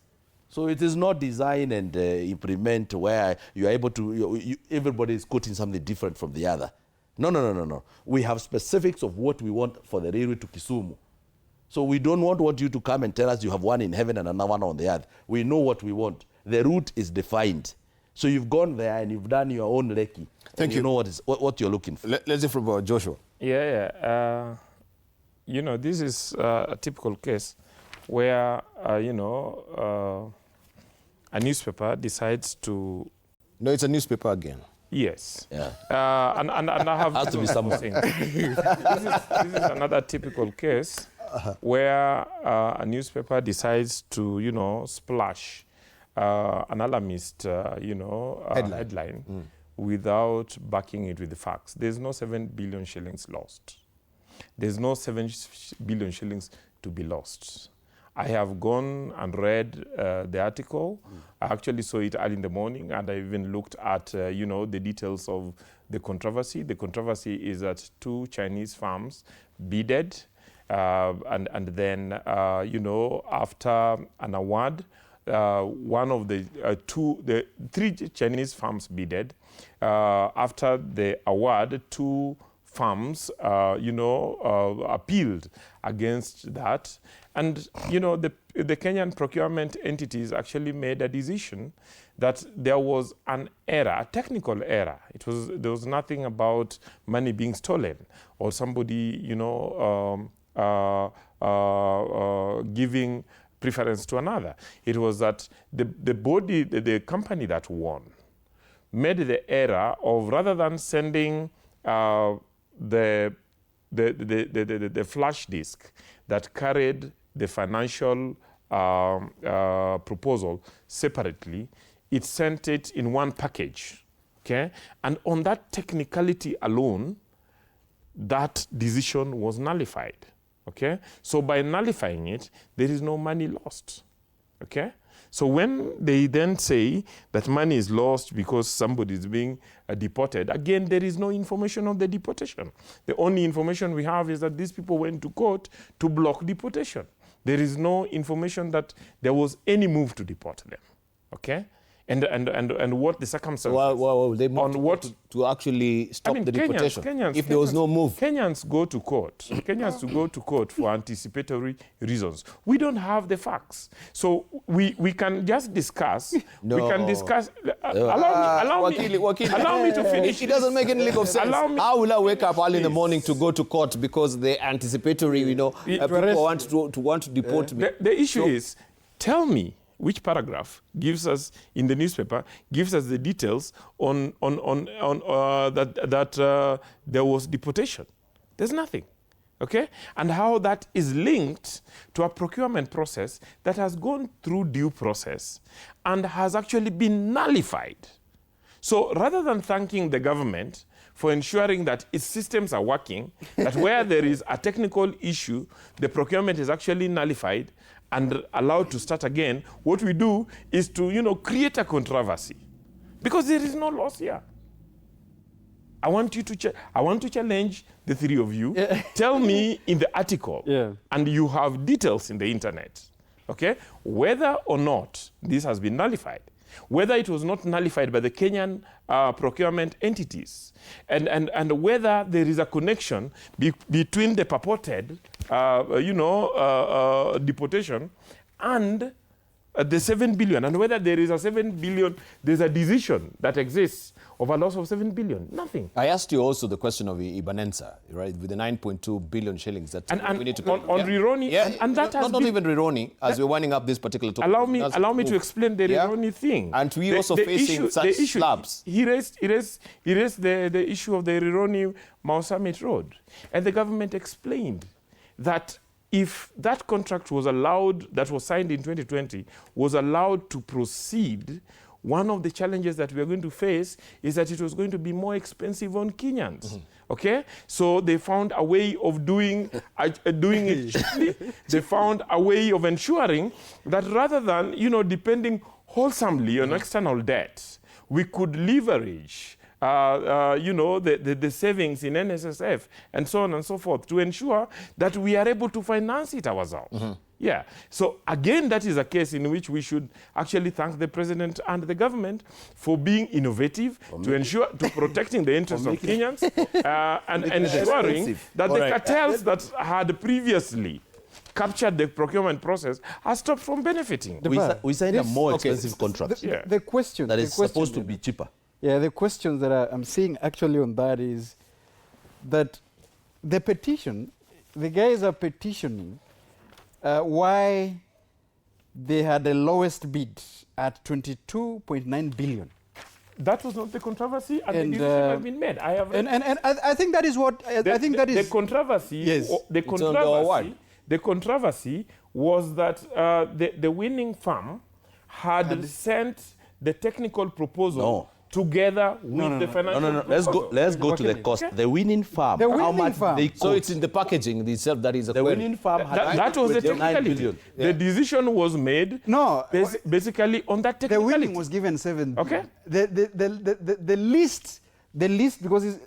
So it is not design and implement where you are able to, everybody is quoting something different from the other. No. We have specifics of what we want for the railway to Kisumu. So we don't want you to come and tell us you have one in heaven and another one on the earth. We know what we want. The route is defined. So you've gone there and you've done your own recce. Thank you. You know what you're looking for. Let's hear from Joshua. Yeah. You know, this is a typical case where, you know, a newspaper decides to... No, it's a newspaper again. Yes. Yeah. And I have... Has to be someone. this is another typical case where a newspaper decides to, you know, splash an alarmist, you know, headline without backing it with the facts. There's no 7 billion shillings lost. There's no 7 billion shillings to be lost. I have gone and read the article. I actually saw it early in the morning, and I even looked at, you know, the details of the controversy. The controversy is that 2 Chinese firms bidded, and then, you know, after an award, one of the 3 Chinese firms bidded. After the award, 2 firms, you know, appealed against that. And, you know, the Kenyan procurement entities actually made a decision that there was an error, a technical error. There was nothing about money being stolen or somebody, you know, giving preference to another. It was that the company that won made the error of, rather than sending the flash disk that carried the financial proposal separately, it sent it in one package, okay? And on that technicality alone, that decision was nullified, okay? So by nullifying it, there is no money lost, okay? So when they then say that money is lost because somebody is being deported, again, there is no information of the deportation. The only information we have is that these people went to court to block deportation. There is no information that there was any move to deport them, okay? And what the circumstances... Well, they moved on what to actually stop the deportation Kenyans, if there was no move. Kenyans go to court. Kenyans to go to court for anticipatory reasons. We don't have the facts. So we can just discuss. No. We can discuss. Allow me to finish. It doesn't make any legal sense. How will I wake up early in the morning to go to court because the anticipatory, you know, people want to deport me? The issue is, tell me which paragraph gives us in the newspaper gives us the details on that there was deportation. There's nothing. okay? And how that is linked to a procurement process that has gone through due process and has actually been nullified. So rather than thanking the government for ensuring that its systems are working, that where there is a technical issue, the procurement is actually nullified and allowed to start again, what we do is to, create a controversy. Because there is no loss here. I want to challenge the three of you. Yeah. Tell me in the article, and you have details in the internet, okay, whether or not this has been nullified, whether it was not nullified by the Kenyan procurement entities, and whether there is a connection between the purported, deportation and the 7 billion, and whether there is a 7 billion, there's a decision that exists of a loss of 7 billion. Nothing. I asked you also the question of Ibanenza, right, with the 9.2 billion shillings that we need to on Rironi, and that has not even Rironi, as we're winding up this particular topic. Allow me to explain the Rironi thing. And we also facing such slabs. He raised the issue of the Rironi Mount Summit Road, and the government explained that if that contract was allowed, that was signed in 2020, was allowed to proceed, one of the challenges that we are going to face is that it was going to be more expensive on Kenyans. Okay? So they found a way of doing it cheaply. They found a way of ensuring that rather than, depending wholesomely on external debt, we could leverage the savings in NSSF and so on and so forth to ensure that we are able to finance it ourselves. Yeah. So again, that is a case in which we should actually thank the president and the government for being innovative to protecting the interests of Kenyans and ensuring that the cartels that had previously captured the procurement process are stopped from benefiting. We signed a more expensive contract. The question that is supposed to be cheaper. Yeah, the question that I'm seeing actually on that is that the petition, the guys are petitioning why they had the lowest bid at 22.9 billion. That was not the controversy, and the decision has been made. I have and I think that is what I think that is the controversy. Yes. The controversy was that the winning firm had sent the technical proposal together with the financial proposal. Let's go to the cost. The winning firm. How much they so it's in the packaging itself that is the winning firm. That was the technicality. The decision was made. Basically on that technicality. The winning was given 7. Okay. The least because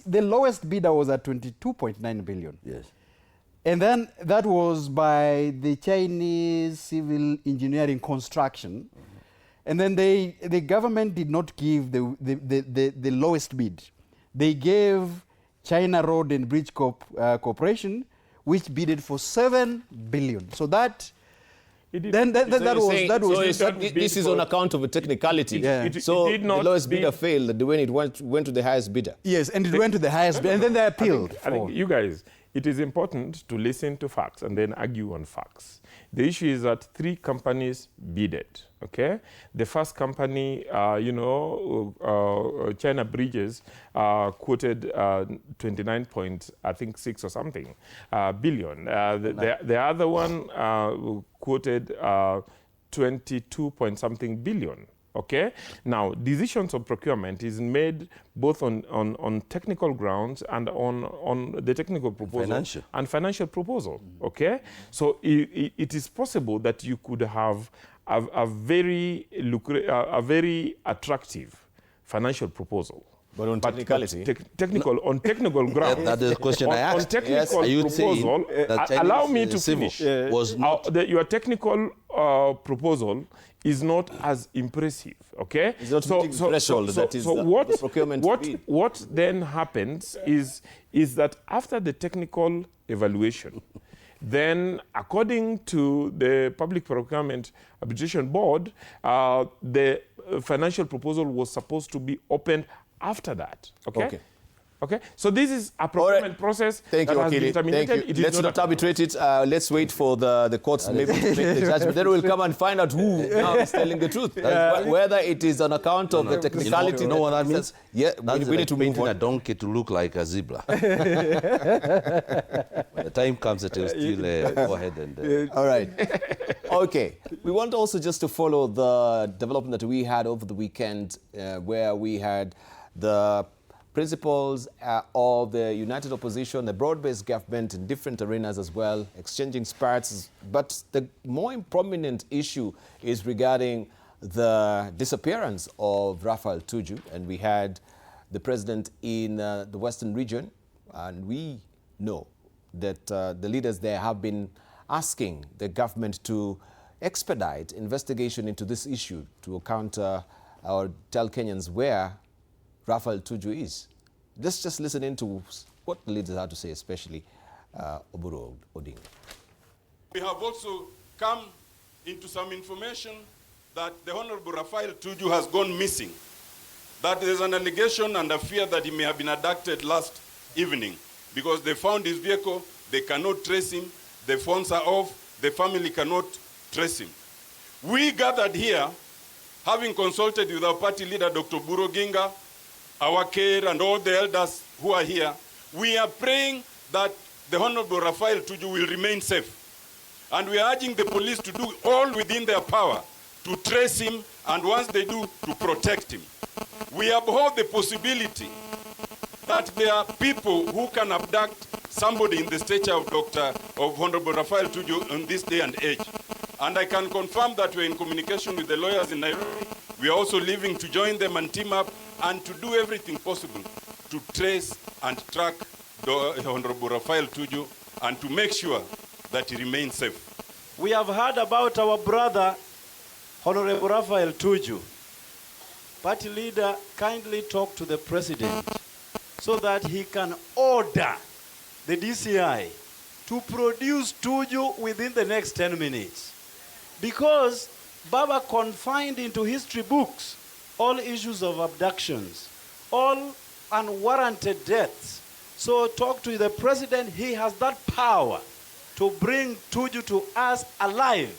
the lowest bidder was at 22.9 billion. Yes. And then that was by the Chinese civil engineering construction. And then the government did not give the lowest bid. They gave China Road and Bridge Corporation, which bidded for 7 billion. So that this is on account of a technicality. So the lowest bidder failed when it went to the highest bidder. Yes, and it went to the highest bidder, and then they appealed. I think you guys, it is important to listen to facts and then argue on facts. The issue is that 3 companies bidded, okay? The first company, China Bridges, quoted 29.6 or something billion. The other one quoted 22 point something billion. Okay. Now, decisions of procurement is made both on technical grounds and on the technical proposal and financial proposal. Okay. So it is possible that you could have a very attractive financial proposal. But on technicality, on technical grounds. That's the question I asked. On technical proposal, allow me to finish. Was not your technical proposal is not as impressive, okay? It's not meeting the threshold that is the procurement bid. What then happens is that after the technical evaluation, then according to the Public Procurement Arbitration Board, the financial proposal was supposed to be opened after that, okay? Okay, so this is a procurement process Thank that you, has been Wakili. terminated. Thank you. It is Let's not arbitrate it. Let's wait for the courts maybe to make the judgment. Then we'll come and find out who now is telling the truth. Whether it is on account of the technicality. You know what that means? Yeah, That's we need to move painting on. a donkey to look like a zebra. When the time comes, it will still go ahead and... All right. Okay. We want also just to follow the development that we had over the weekend where we had the principals of the united opposition, the broad-based government in different arenas as well, exchanging spats. But the more prominent issue is regarding the disappearance of Raphael Tuju. And we had the president in the Western region, and we know that the leaders there have been asking the government to expedite investigation into this issue to counter or tell Kenyans where Raphael Tuju is. Let's just listen into what the leaders have to say, especially Oburu Odinga. We have also come into some information that the Honorable Raphael Tuju has gone missing. That there's an allegation and a fear that he may have been abducted last evening because they found his vehicle, they cannot trace him, the phones are off, the family cannot trace him. We gathered here, having consulted with our party leader, Dr. Oburu Odinga, our care and all the elders who are here, we are praying that the Honorable Raphael Tuju will remain safe. And we are urging the police to do all within their power to trace him, and once they do, to protect him. We abhor the possibility that there are people who can abduct somebody in the stature of Honorable Raphael Tuju in this day and age. And I can confirm that we're in communication with the lawyers in Nairobi. We are also leaving to join them and team up and to do everything possible to trace and track the Honorable Raphael Tuju and to make sure that he remains safe. We have heard about our brother, Honorable Raphael Tuju. Party leader, kindly talk to the president so that he can order the DCI to produce Tuju within the next 10 minutes. Because Baba confined into history books all issues of abductions, all unwarranted deaths. So talk to the president. He has that power to bring Tuju to us alive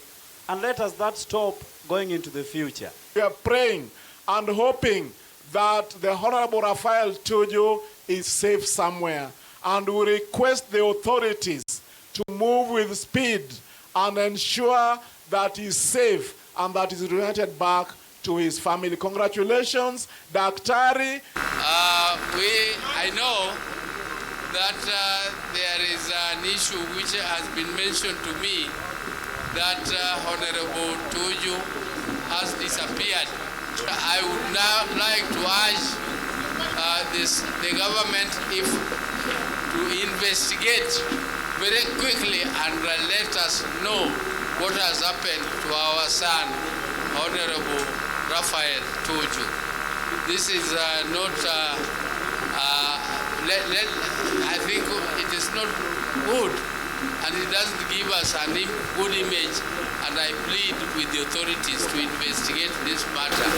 and let us that stop going into the future. We are praying and hoping that the Honorable Raphael Tuju is safe somewhere. And we request the authorities to move with speed and ensure that he's safe and that he's reunited back to his family. Congratulations, Daktari. I know that there is an issue which has been mentioned to me that Honorable Tuju has disappeared. I would now like to urge the government to investigate very quickly and let us know what has happened to our son, Honorable Raphael Tuju. This is not, I think it is not good, and it doesn't give us a good image, and I plead with the authorities to investigate this matter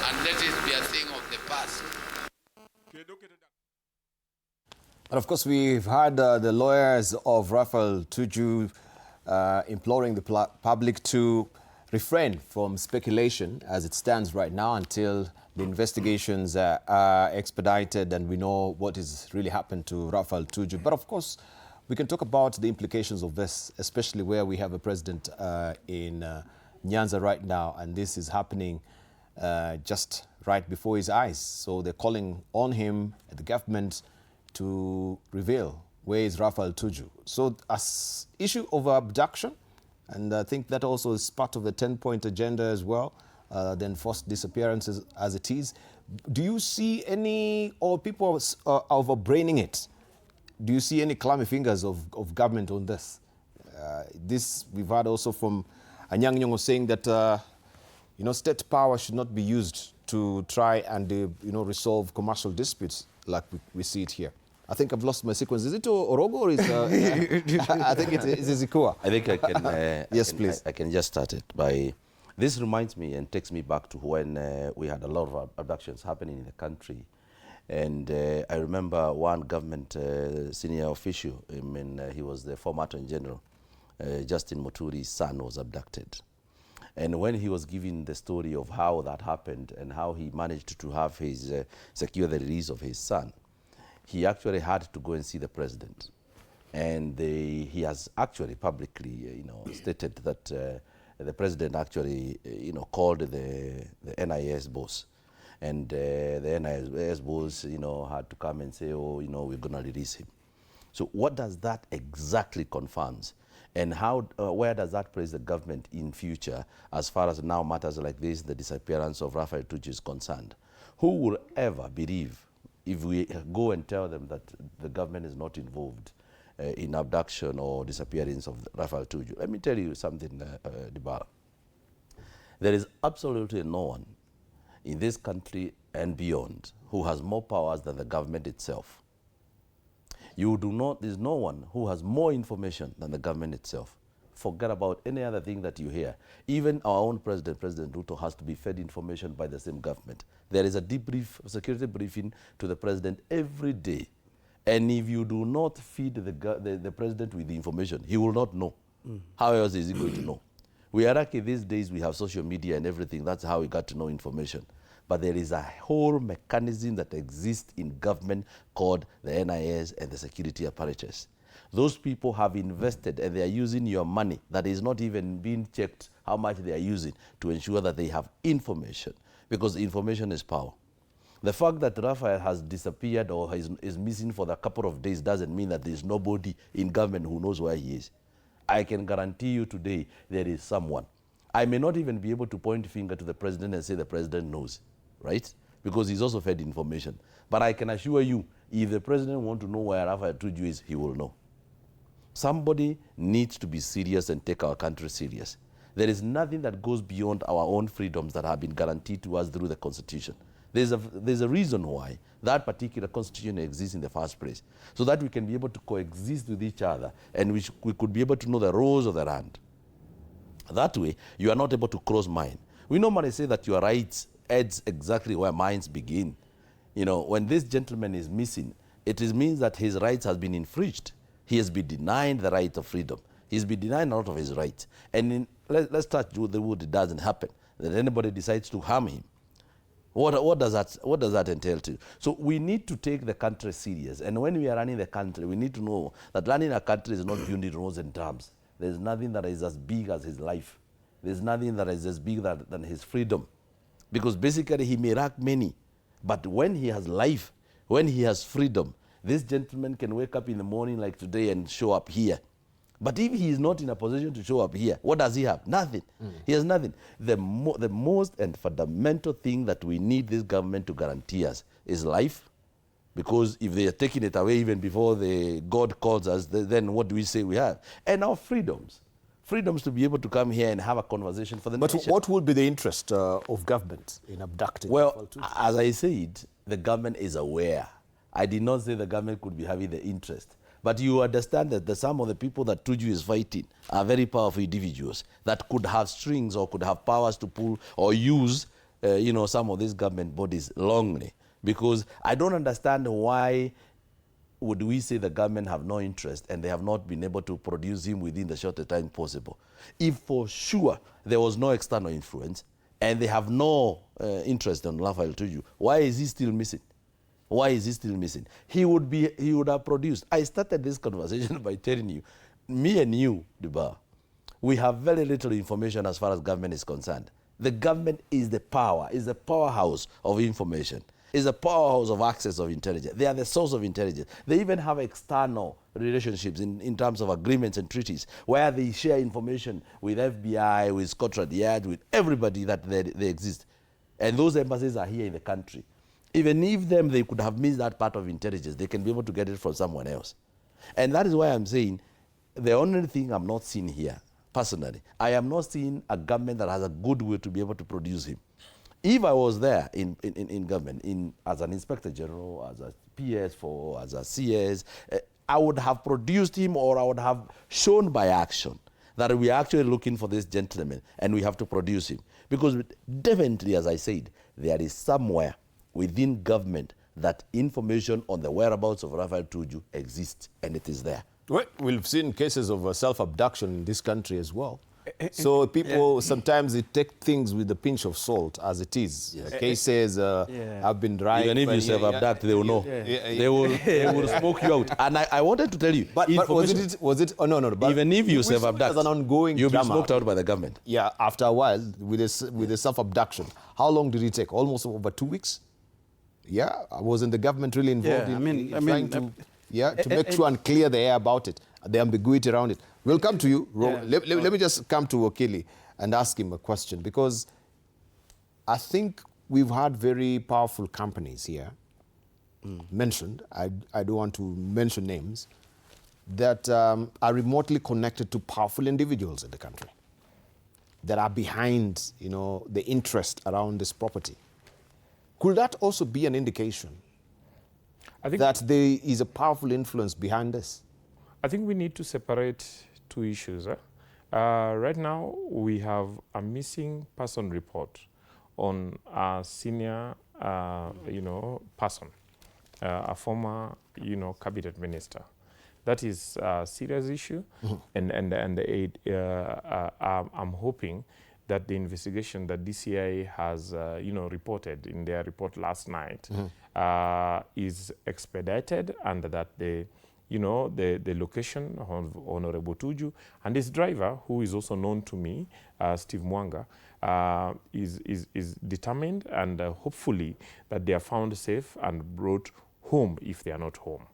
and let it be a thing of the past. And of course, we've had the lawyers of Raphael Tuju imploring the public to refrain from speculation as it stands right now until the investigations are expedited and we know what has really happened to Raphael Tuju. But of course, we can talk about the implications of this, especially where we have a president in Nyanza right now, and this is happening just right before his eyes. So they're calling on him, the government, to reveal where is Raphael Tuju. So as issue of abduction, and I think that also is part of the 10-point agenda as well, the enforced disappearances as it is. Do you see any, or people are overbraining it? Do you see any clammy fingers of government on this? This we've heard also from Anyang' Nyong'o saying that state power should not be used to try and resolve commercial disputes like we see it here. I think I've lost my sequence. Is it Orogo or is I think it is Ikua. I think I can. Yes, please. I can just start it by. This reminds me and takes me back to when we had a lot of abductions happening in the country, And I remember one government senior official, he was the former Attorney General, Justin Muturi's son was abducted. And when he was giving the story of how that happened and how he managed to have his, secure the release of his son, he actually had to go and see the president. And he has actually publicly, stated that the president actually, called the NIS boss. And the NIS boss, had to come and say, oh, we're going to release him. So what does that exactly confirms? And how, where does that place the government in future as far as now matters like this, the disappearance of Raphael Tuju is concerned? Who will ever believe if we go and tell them that the government is not involved in abduction or disappearance of Raphael Tuju? Let me tell you something, Dibala. There is absolutely no one in this country and beyond who has more powers than the government itself. There's no one who has more information than the government itself. Forget about any other thing that you hear. Even our own president, President Ruto, has to be fed information by the same government. There is a debrief, security briefing to the president every day. And if you do not feed the president with the information, he will not know. How else is he going to know? We are lucky these days we have social media and everything. That's how we got to know information. But there is a whole mechanism that exists in government called the NIS and the security apparatus. Those people have invested and they are using your money that is not even being checked how much they are using to ensure that they have information, because information is power. The fact that Raphael has disappeared or is missing for a couple of days doesn't mean that there is nobody in government who knows where he is. I can guarantee you today there is someone. I may not even be able to point a finger to the president and say the president knows, right? Because he's also fed information. But I can assure you, if the president wants to know where Raphael Tuju is, he will know. Somebody needs to be serious and take our country serious. There is nothing that goes beyond our own freedoms that have been guaranteed to us through the Constitution. There's a reason why that particular Constitution exists in the first place, so that we can be able to coexist with each other and we could be able to know the rules of the land. That way, you are not able to cross mine. We normally say that your rights ends exactly where mines begin. When this gentleman is missing, it means that his rights has been infringed. He has been denied the right of freedom. He's been denied a lot of his rights. And let's start with the wood. It doesn't happen that anybody decides to harm him. What does that entail to? So we need to take the country serious. And when we are running the country, we need to know that running a country is not viewed in rose and terms. There's nothing that is as big as his life. There's nothing that is as big than his freedom. Because basically he may lack many, but when he has life, when he has freedom, this gentleman can wake up in the morning like today and show up here. But if he is not in a position to show up here, what does he have? Nothing. He has nothing. The most and fundamental thing that we need this government to guarantee us is life. Because if they are taking it away even before God calls us, then what do we say we have? And our freedoms. Freedoms to be able to come here and have a conversation for the nation. But what would be the interest of government in abducting? Well, as I said, the government is aware. I did not say the government could be having the interest. But you understand that some of the people that Tuju is fighting are very powerful individuals that could have strings or could have powers to pull or use, some of these government bodies wrongly. Because I don't understand why would we say the government have no interest and they have not been able to produce him within the shortest time possible. If for sure there was no external influence and they have no interest in Raphael Tuju, why is he still missing? Why is he still missing? He would have produced. I started this conversation by telling you, me and you, Duba, we have very little information as far as government is concerned. The government is the power, is the powerhouse of information, is the powerhouse of access of intelligence. They are the source of intelligence. They even have external relationships in terms of agreements and treaties where they share information with FBI, with Scotland Yard, with everybody that they exist. And those embassies are here in the country. Even if they could have missed that part of intelligence, they can be able to get it from someone else. And that is why I'm saying the only thing I'm not seeing here, personally, I am not seeing a government that has a good will to be able to produce him. If I was there in government, as an inspector general, as a PS4, as a CS, I would have produced him, or I would have shown by action that we are actually looking for this gentleman and we have to produce him. Because definitely, as I said, there is somewhere within government that information on the whereabouts of Raphael Tuju exists, and it is there. Well, we've seen cases of self-abduction in this country as well. So people sometimes they take things with a pinch of salt as it is. Yes. Cases have been right. Even if you self-abduct, they will know. They will smoke you out. And I wanted to tell you, But was it? Oh no. But even if you self-abduct, as an ongoing you'll be drama, smoked out by the government. Yeah, after a while with the self-abduction. How long did it take? Almost over 2 weeks. Yeah, wasn't the government really involved in trying to make sure and clear the air about it, the ambiguity around it? We'll come to you. Let me just come to Okili and ask him a question, because I think we've had very powerful companies here mentioned. I don't want to mention names that are remotely connected to powerful individuals in the country that are behind, the interest around this property. Could that also be an indication that there is a powerful influence behind this? I think we need to separate two issues. Right now, we have a missing person report on a senior, person, a former, cabinet minister. That is a serious issue, and I'm hoping that the investigation that DCI has, reported in their report last night is expedited, and that the location of Honorable Tuju and his driver, who is also known to me, Steve Mwanga, is determined, and hopefully that they are found safe and brought home if they are not home.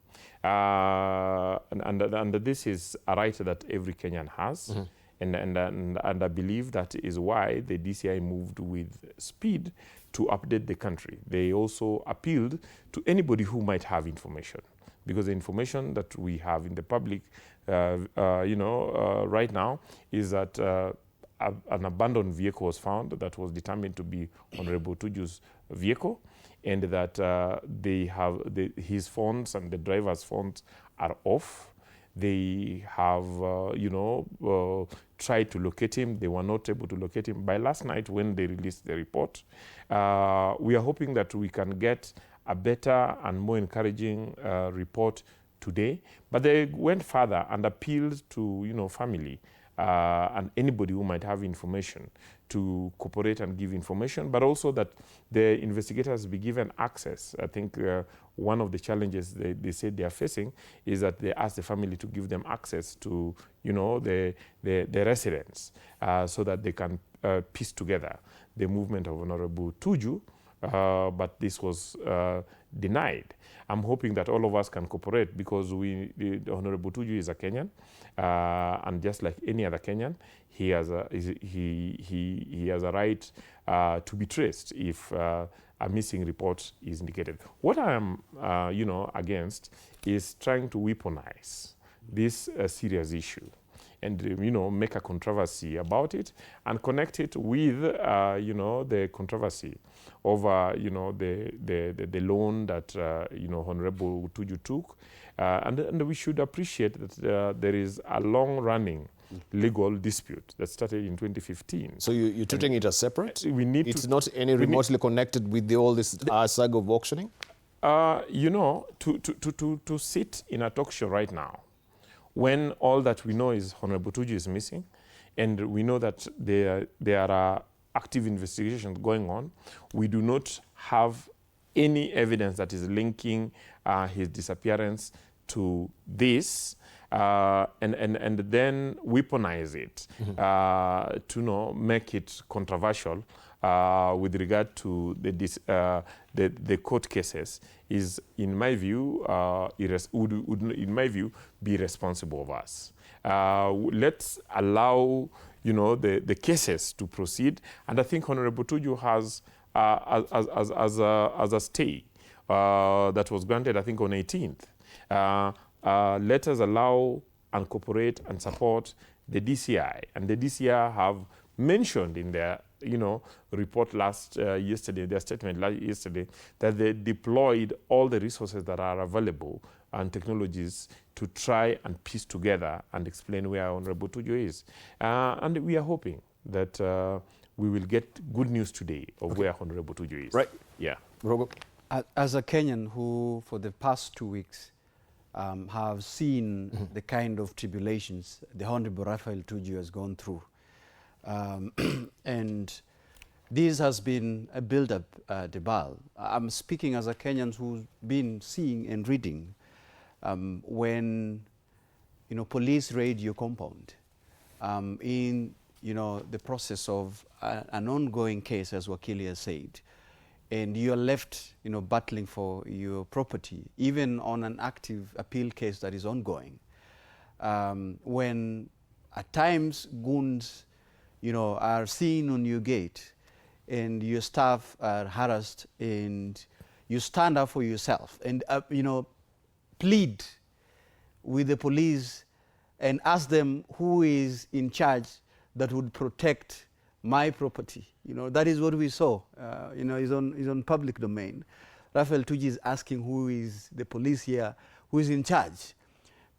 And this is a right that every Kenyan has. And I believe that is why the DCI moved with speed to update the country. They also appealed to anybody who might have information, because the information that we have in the public, right now, is that an abandoned vehicle was found that was determined to be Honorable Tuju's vehicle, and that his phones and the driver's phones are off. They have, tried to locate him. They were not able to locate him by last night when they released the report. We are hoping that we can get a better and more encouraging report today. But they went further and appealed to, family and anybody who might have information to cooperate and give information, but also that the investigators be given access. I think one of the challenges they said they are facing is that they ask the family to give them access to, the residents, so that they can piece together the movement of Honorable Tuju, but this was denied. I'm hoping that all of us can cooperate, because the Honorable Tuju is a Kenyan, and just like any other Kenyan, he has a right to be traced if a missing report is indicated. What I am, against is trying to weaponize this serious issue and make a controversy about it and connect it with the controversy over the loan that Honorable Tuju took, and we should appreciate that there is a long-running legal dispute that started in 2015. So you're treating it as separate? It's not any remotely connected with all this saga of auctioning? To sit in a talk show right now, when all that we know is Honorable Tuju is missing, and we know that there are active investigations going on, we do not have any evidence that is linking his disappearance to this, and then weaponize it to make it controversial with regard to the court cases is, in my view, would be irresponsible of us. Let's allow the cases to proceed, and I think Honorable Tuju has as a stay that was granted, I think, on 18th. Let us allow and cooperate and support the DCI, and the DCI have mentioned in their report yesterday, their statement yesterday, that they deployed all the resources that are available and technologies to try and piece together and explain where Honorable Tuju is. And we are hoping that we will get good news today of where Honorable Tuju is. Right. Yeah. Orogo. As a Kenyan who, for the past 2 weeks, have seen the kind of tribulations the Honorable Raphael Tuju has gone through, and this has been a build-up, Debal. I'm speaking as a Kenyan who's been seeing and reading when, police raid your compound in, the process of an ongoing case, as Wakili has said, and you're left, battling for your property, even on an active appeal case that is ongoing. When at times goons, are seen on your gate, and your staff are harassed, and you stand up for yourself and, plead with the police and ask them who is in charge that would protect my property. That is what we saw. Is on public domain. Raphael Tuju is asking who is the police here, who is in charge,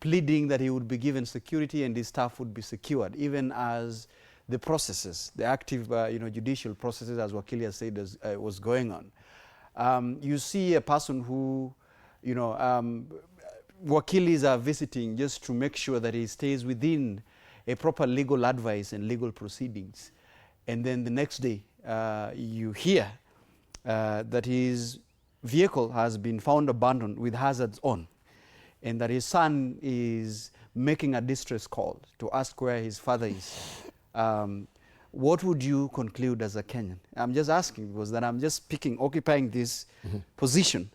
pleading that he would be given security and his staff would be secured, even as the processes, the active, judicial processes, as Wakili has said, was going on. You see a person who, Wakilis are visiting just to make sure that he stays within a proper legal advice and legal proceedings. And then the next day, you hear that his vehicle has been found abandoned with hazards on, and that his son is making a distress call to ask where his father is. What would you conclude as a Kenyan? I'm just asking because that I'm just occupying this position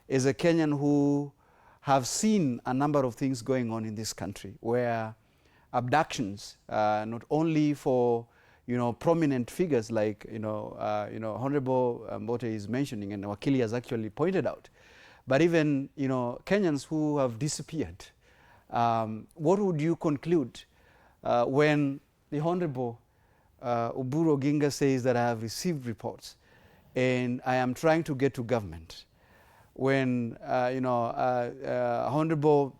as a Kenyan who have seen a number of things going on in this country, where abductions, not only for prominent figures like Honorable Mbote is mentioning, and Wakili has actually pointed out, but even Kenyans who have disappeared. What would you conclude when the Honorable Oburu Oginga says that I have received reports and I am trying to get to government? When honorable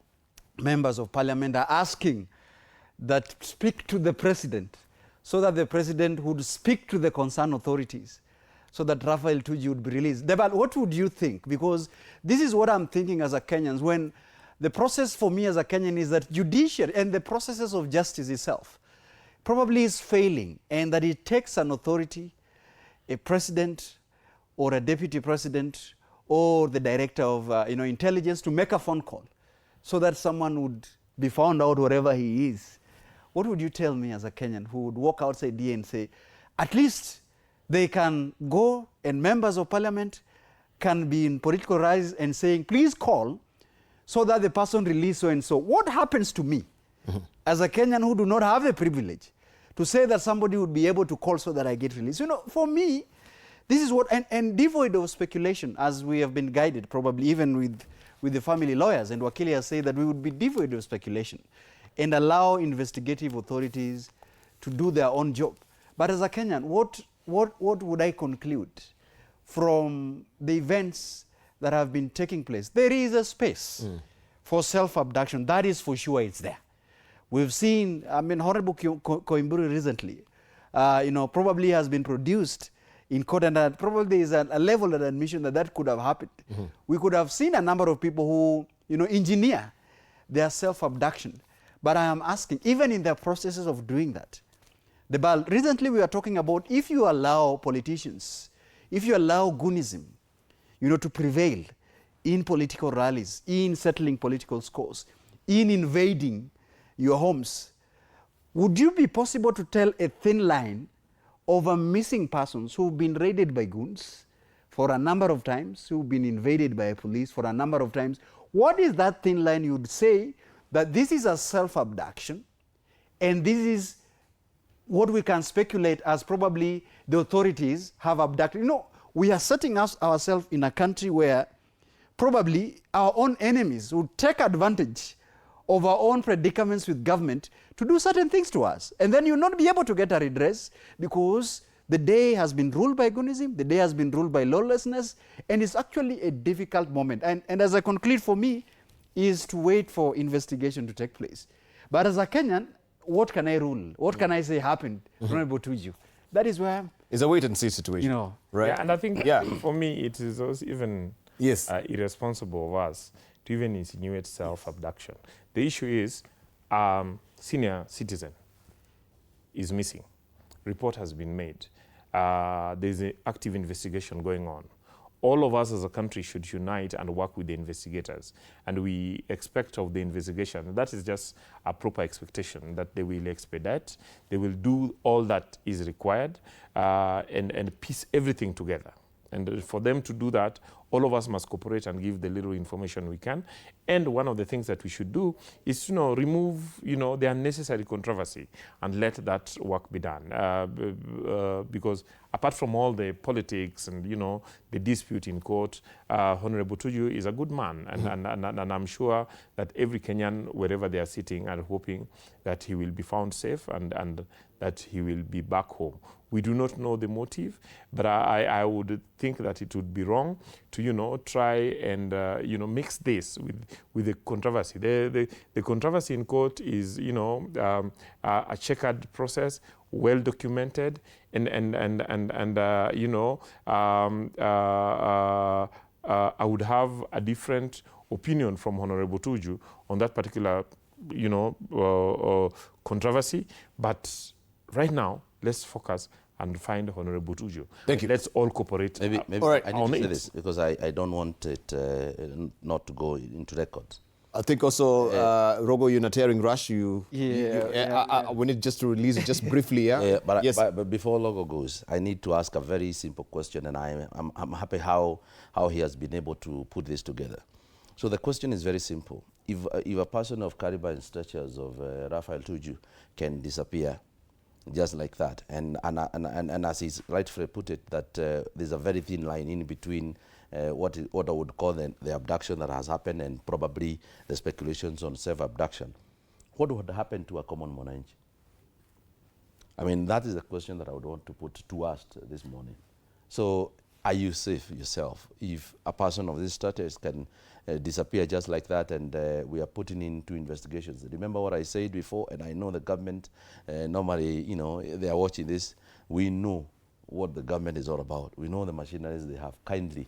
members of parliament are asking that speak to the president, so that the president would speak to the concerned authorities, so that Raphael Tuju would be released. But what would you think? Because this is what I'm thinking as a Kenyan, when the process for me as a Kenyan is that judiciary and the processes of justice itself probably is failing, and that it takes an authority, a president or a deputy president or the director of intelligence to make a phone call so that someone would be found out wherever he is. What would you tell me as a Kenyan who would walk outside here and say, at least they can go and members of parliament can be in political rise and saying, please call so that the person released so and so. What happens to me as a Kenyan who do not have the privilege to say that somebody would be able to call so that I get released? For me, this is what, and devoid of speculation, as we have been guided, probably even with the family lawyers, and Wakili has said that we would be devoid of speculation and allow investigative authorities to do their own job. But as a Kenyan, what would I conclude from the events that have been taking place? There is a space for self-abduction. That is for sure, it's there. We've seen, Honorable Koimburi recently, probably has been produced in court, and probably there is a level of admission that could have happened. We could have seen a number of people who, engineer their self-abduction. But I am asking, even in the processes of doing that, recently we are talking about, if you allow politicians, if you allow goonism, to prevail in political rallies, in settling political scores, in invading your homes, would you be possible to tell a thin line of missing persons who've been raided by goons for a number of times, who've been invaded by police for a number of times? What is that thin line you'd say that this is a self-abduction, and this is what we can speculate as probably the authorities have abducted? We are setting ourselves in a country where probably our own enemies would take advantage of our own predicaments with government to do certain things to us. And then you'll not be able to get a redress because the day has been ruled by goonism, the day has been ruled by lawlessness, and it's actually a difficult moment. And as I conclude, for me, is to wait for investigation to take place. But as a Kenyan, what can I rule? What can I say happened? Honorable Tuju. That is where it's a wait and see situation. Right? Yeah, and I think for me it is also even Yes. Irresponsible of us to even insinuate self-abduction. The issue is senior citizen is missing. Report has been made. There's an active investigation going on. All of us as a country should unite and work with the investigators. And we expect of the investigation, that is just a proper expectation, that they will expedite, they will do all that is required, and piece everything together. And for them to do that, all of us must cooperate and give the little information we can. And one of the things that we should do is, remove, the unnecessary controversy and let that work be done. Because apart from all the politics and, the dispute in court, Honorable Tuju is a good man. And I'm sure that every Kenyan, wherever they are sitting, are hoping that he will be found safe and that he will be back home. We do not know the motive, but I would think that it would be wrong to, try and, mix this with the controversy. The controversy in court is, a checkered process, well documented, and I would have a different opinion from Honorable Tuju on that particular, controversy. But right now, let's focus and find Honorable Tuju. Thank you. Let's all cooperate. Maybe all right, I need to say this because I don't want it not to go into record. I think also, Orogo, you're not hearing Rush. We need just to release it just briefly, yeah? But before Orogo goes, I need to ask a very simple question, and I'm happy how he has been able to put this together. So the question is very simple. If a person of caliber and statures of Raphael Tuju can disappear just like that, and as he's rightfully put it, that there's a very thin line in between what I would call the abduction that has happened and probably the speculations on self-abduction. What would happen to a common mwananchi? I mean, that is the question that I would want to put to us this morning. So, are you safe yourself if a person of this status can disappear just like that, and we are putting into investigations? Remember what I said before, and I know the government normally, they are watching this. We know what the government is all about. We know the machineries they have. Kindly,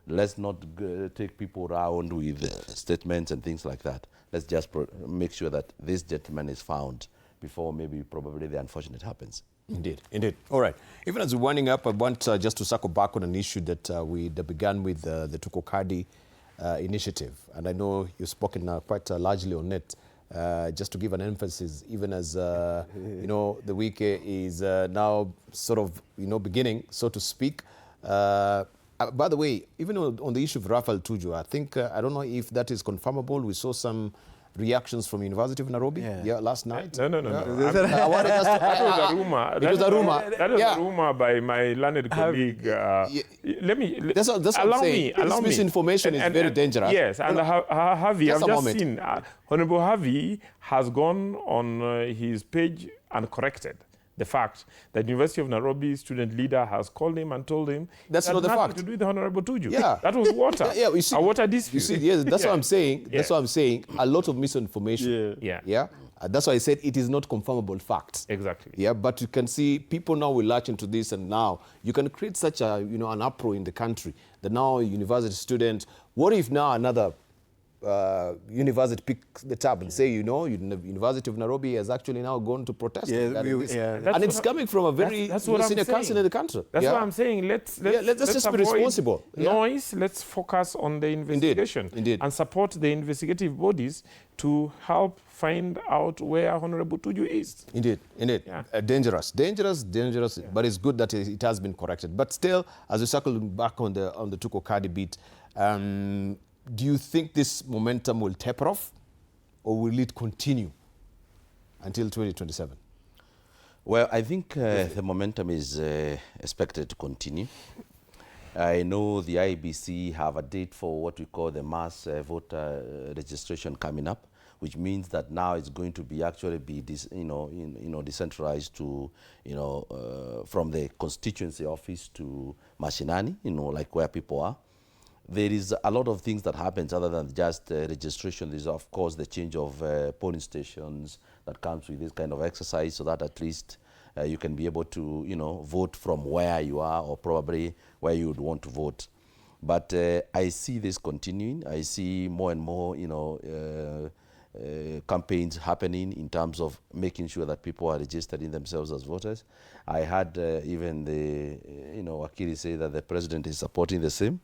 let's not take people around with statements and things like that. Let's just make sure that this gentleman is found before probably the unfortunate happens. Indeed, indeed. All right. Even as we're winding up, I want just to circle back on an issue that we began with the Tuko Kadi initiative. And I know you've spoken quite largely on it. Just to give an emphasis, even as, the week is now sort of, beginning, so to speak. By the way, even on the issue of Raphael Tuju, I think, I don't know if that is confirmable. We saw some reactions from University of Nairobi last night. No. I wanted us to, that was a rumor. It was a rumor. That was a rumor by my learned colleague. Let me. That's what I'm saying. This misinformation is very dangerous. Yes, and Harvey, I've just seen Honorable Harvey has gone on his page and corrected the fact that University of Nairobi student leader has called him and told him that's not the fact. To do with the Honorable Tuju. Yeah. That was water. You see, a water dispute. You see, yes, that's what I'm saying. That's what I'm saying. A lot of misinformation. Yeah. That's why I said it is not confirmable facts. Exactly. Yeah, but you can see people now will latch into this, and now you can create such a an uproar in the country that now university students. What if now another university picks the tab and say, University of Nairobi has actually now gone to protest. And it's coming from a very senior council in the country. That's what I'm saying. Let's just be responsible. Noise. Let's focus on the investigation. Indeed. And support the investigative bodies to help find out where Honorable Tuju is. Indeed. Yeah. Dangerous, but it's good that it has been corrected. But still, as we circle back on the Tuko Kadi beat, do you think this momentum will taper off, or will it continue until 2027? Well, I think the momentum is expected to continue. I know the IEBC have a date for what we call the mass voter registration coming up, which means that now it's going to be decentralized to, from the constituency office to Mashinani, like where people are. There is a lot of things that happens other than just registration. There's, of course, the change of polling stations that comes with this kind of exercise, so that at least you can be able to, vote from where you are or probably where you would want to vote. But I see this continuing. I see more and more, campaigns happening in terms of making sure that people are registering themselves as voters. I had even the, Wakili say that the president is supporting the same.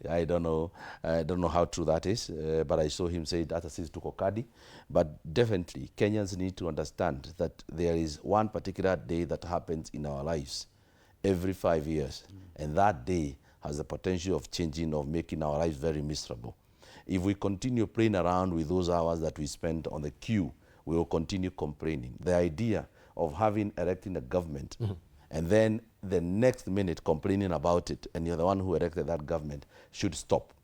I don't know how true that is, but I saw him say that is tuko kadi. But definitely, Kenyans need to understand that there is one particular day that happens in our lives every 5 years, and that day has the potential of changing, of making our lives very miserable. If we continue playing around with those hours that we spend on the queue, we will continue complaining. The idea of electing a government and then the next minute complaining about it, and you're the one who elected that government, should stop.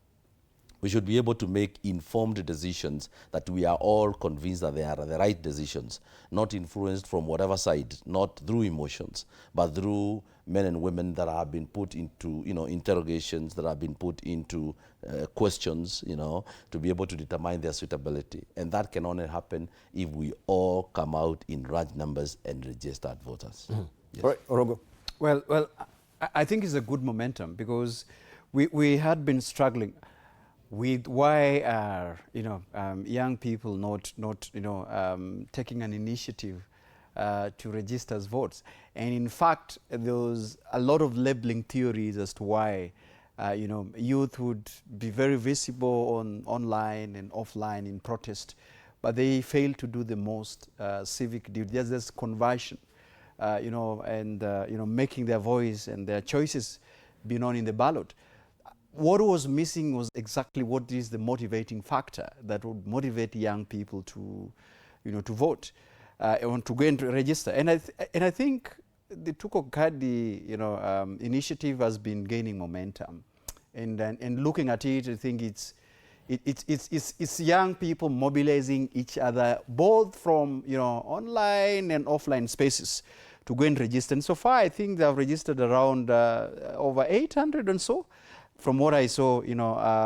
We should be able to make informed decisions that we are all convinced that they are the right decisions, not influenced from whatever side, not through emotions, but through men and women that have been put into, interrogations, that have been put into questions, to be able to determine their suitability. And that can only happen if we all come out in large numbers and register as voters. Yes. All right, Orogo. Well, I think it's a good momentum, because we had been struggling with why are young people not taking an initiative to register as votes. And in fact, there was a lot of labeling theories as to why youth would be very visible online and offline in protest, but they fail to do the most civic duty. There's this conversion, making their voice and their choices be known in the ballot. What was missing was exactly what is the motivating factor that would motivate young people to vote, and to go and register. And I think the Tuko Kadi, initiative has been gaining momentum, and looking at it, I think it's young people mobilizing each other, both from online and offline spaces, to go and register. And so far, I think they have registered around over 800 and so. From what I saw, the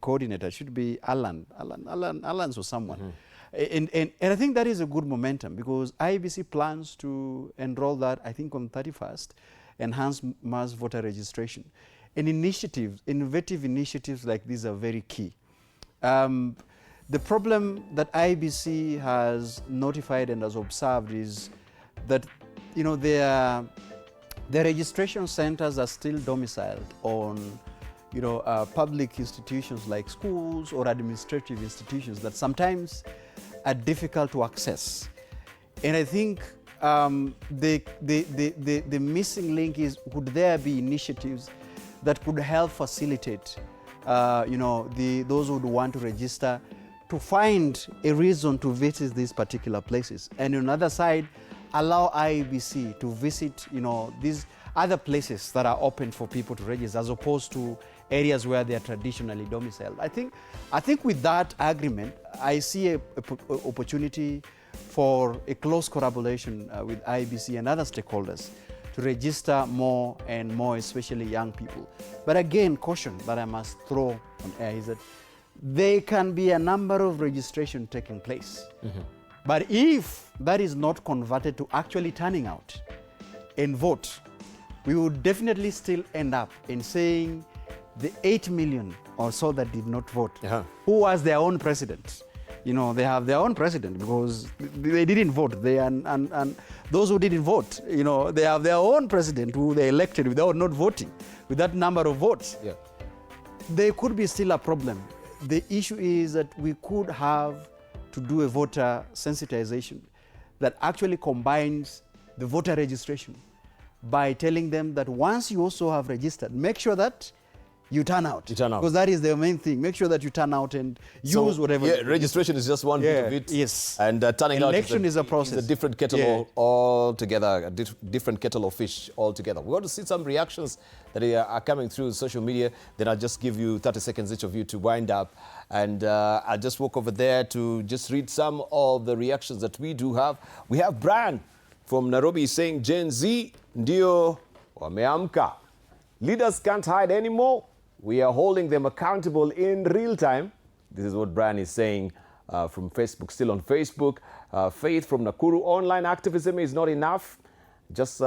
coordinator should be Alan or someone. And I think that is a good momentum, because IEBC plans to enroll that, I think, on 31st, enhanced mass voter registration. And innovative initiatives like these are very key. The problem that IEBC has notified and has observed is that, the registration centers are still domiciled on, public institutions like schools or administrative institutions that sometimes are difficult to access. And I think the missing link is, would there be initiatives that could help facilitate, those who would want to register, to find a reason to visit these particular places, and on the other side, allow IEBC to visit, these other places that are open for people to register, as opposed to areas where they are traditionally domiciled. I think with that agreement, I see a opportunity for a close collaboration with IEBC and other stakeholders to register more and more, especially young people. But again, caution that I must throw on air is that there can be a number of registration taking place. But if that is not converted to actually turning out and vote, we would definitely still end up in saying the 8 million or so that did not vote, who was their own president. They have their own president because they didn't vote. And those who didn't vote, they have their own president who they elected without not voting, with that number of votes. Yeah. There could be still a problem. The issue is that we could have to do a voter sensitization that actually combines the voter registration by telling them that once you also have registered, make sure that you turn out. Because that is the main thing. Make sure that you turn out and use whatever. Yeah, registration is just one bit of it. Yes. And turning out is a process. It's a different kettle altogether, a different kettle of fish altogether. We want to see some reactions that are coming through social media. Then I'll just give you 30 seconds each of you to wind up. And I'll just walk over there to just read some of the reactions that we do have. We have Brian from Nairobi saying, Gen Z ndio wameamka. Leaders can't hide anymore. We are holding them accountable in real time. This is what Brian is saying from Facebook, still on Facebook. Faith from Nakuru, online activism is not enough. Just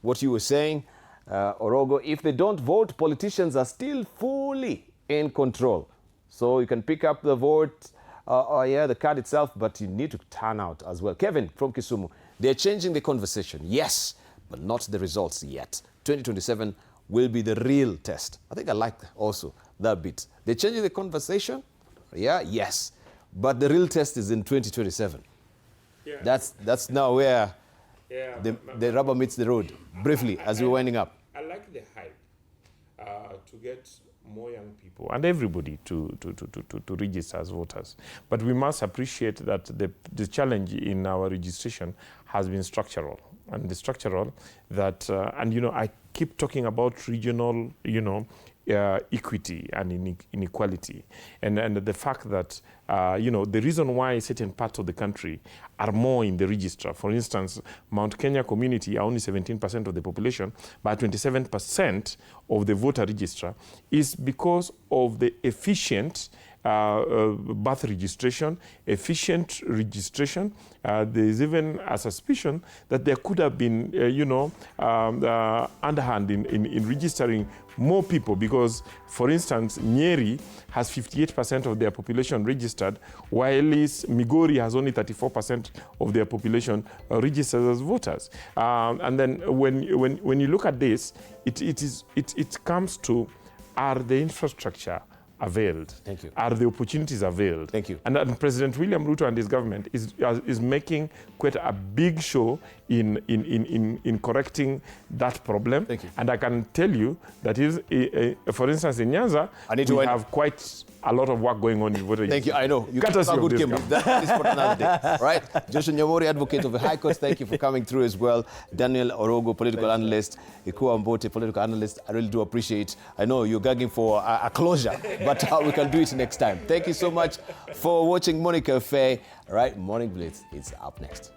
what you were saying. Orogo, if they don't vote, politicians are still fully in control. So you can pick up the vote, the card itself, but you need to turn out as well. Kevin from Kisumu, they're changing the conversation, yes, but not the results yet. 2027 will be the real test. I think I like also that bit. They're changing the conversation, yes, but the real test is in 2027. Yeah. That's now where the rubber meets the road, briefly, as we're winding up. I like the hype to get more young people and everybody to register as voters. But we must appreciate that the challenge in our registration has been structural. And the structural that, I keep talking about regional, equity and inequality. And the fact that, the reason why certain parts of the country are more in the register. For instance, Mount Kenya community are only 17% of the population, but 27% of the voter register is because of the efficient birth registration, efficient registration. There's even a suspicion that there could have been, underhand in registering more people because, for instance, Nyeri has 58% of their population registered, while Migori has only 34% of their population registered as voters. And then when you look at this, it comes to, are the infrastructure availed? Thank you. Are the opportunities availed? Thank you. And President William Ruto and his government is making quite a big show in correcting that problem. Thank you. And I can tell you that for instance, in Nyanza, we have quite a lot of work going on in voter. Thank you. I know. You cut us a good game. That is for another day. Right? Joshua Nyamori, advocate of the High Court, thank you for coming through as well. Daniel Orogo, political analyst. Ikua Mbote, political analyst. I really do appreciate. I know you're gagging for a closure, but we can do it next time. Thank you so much for watching Morning Cafe. All right, Morning Blitz. It's up next.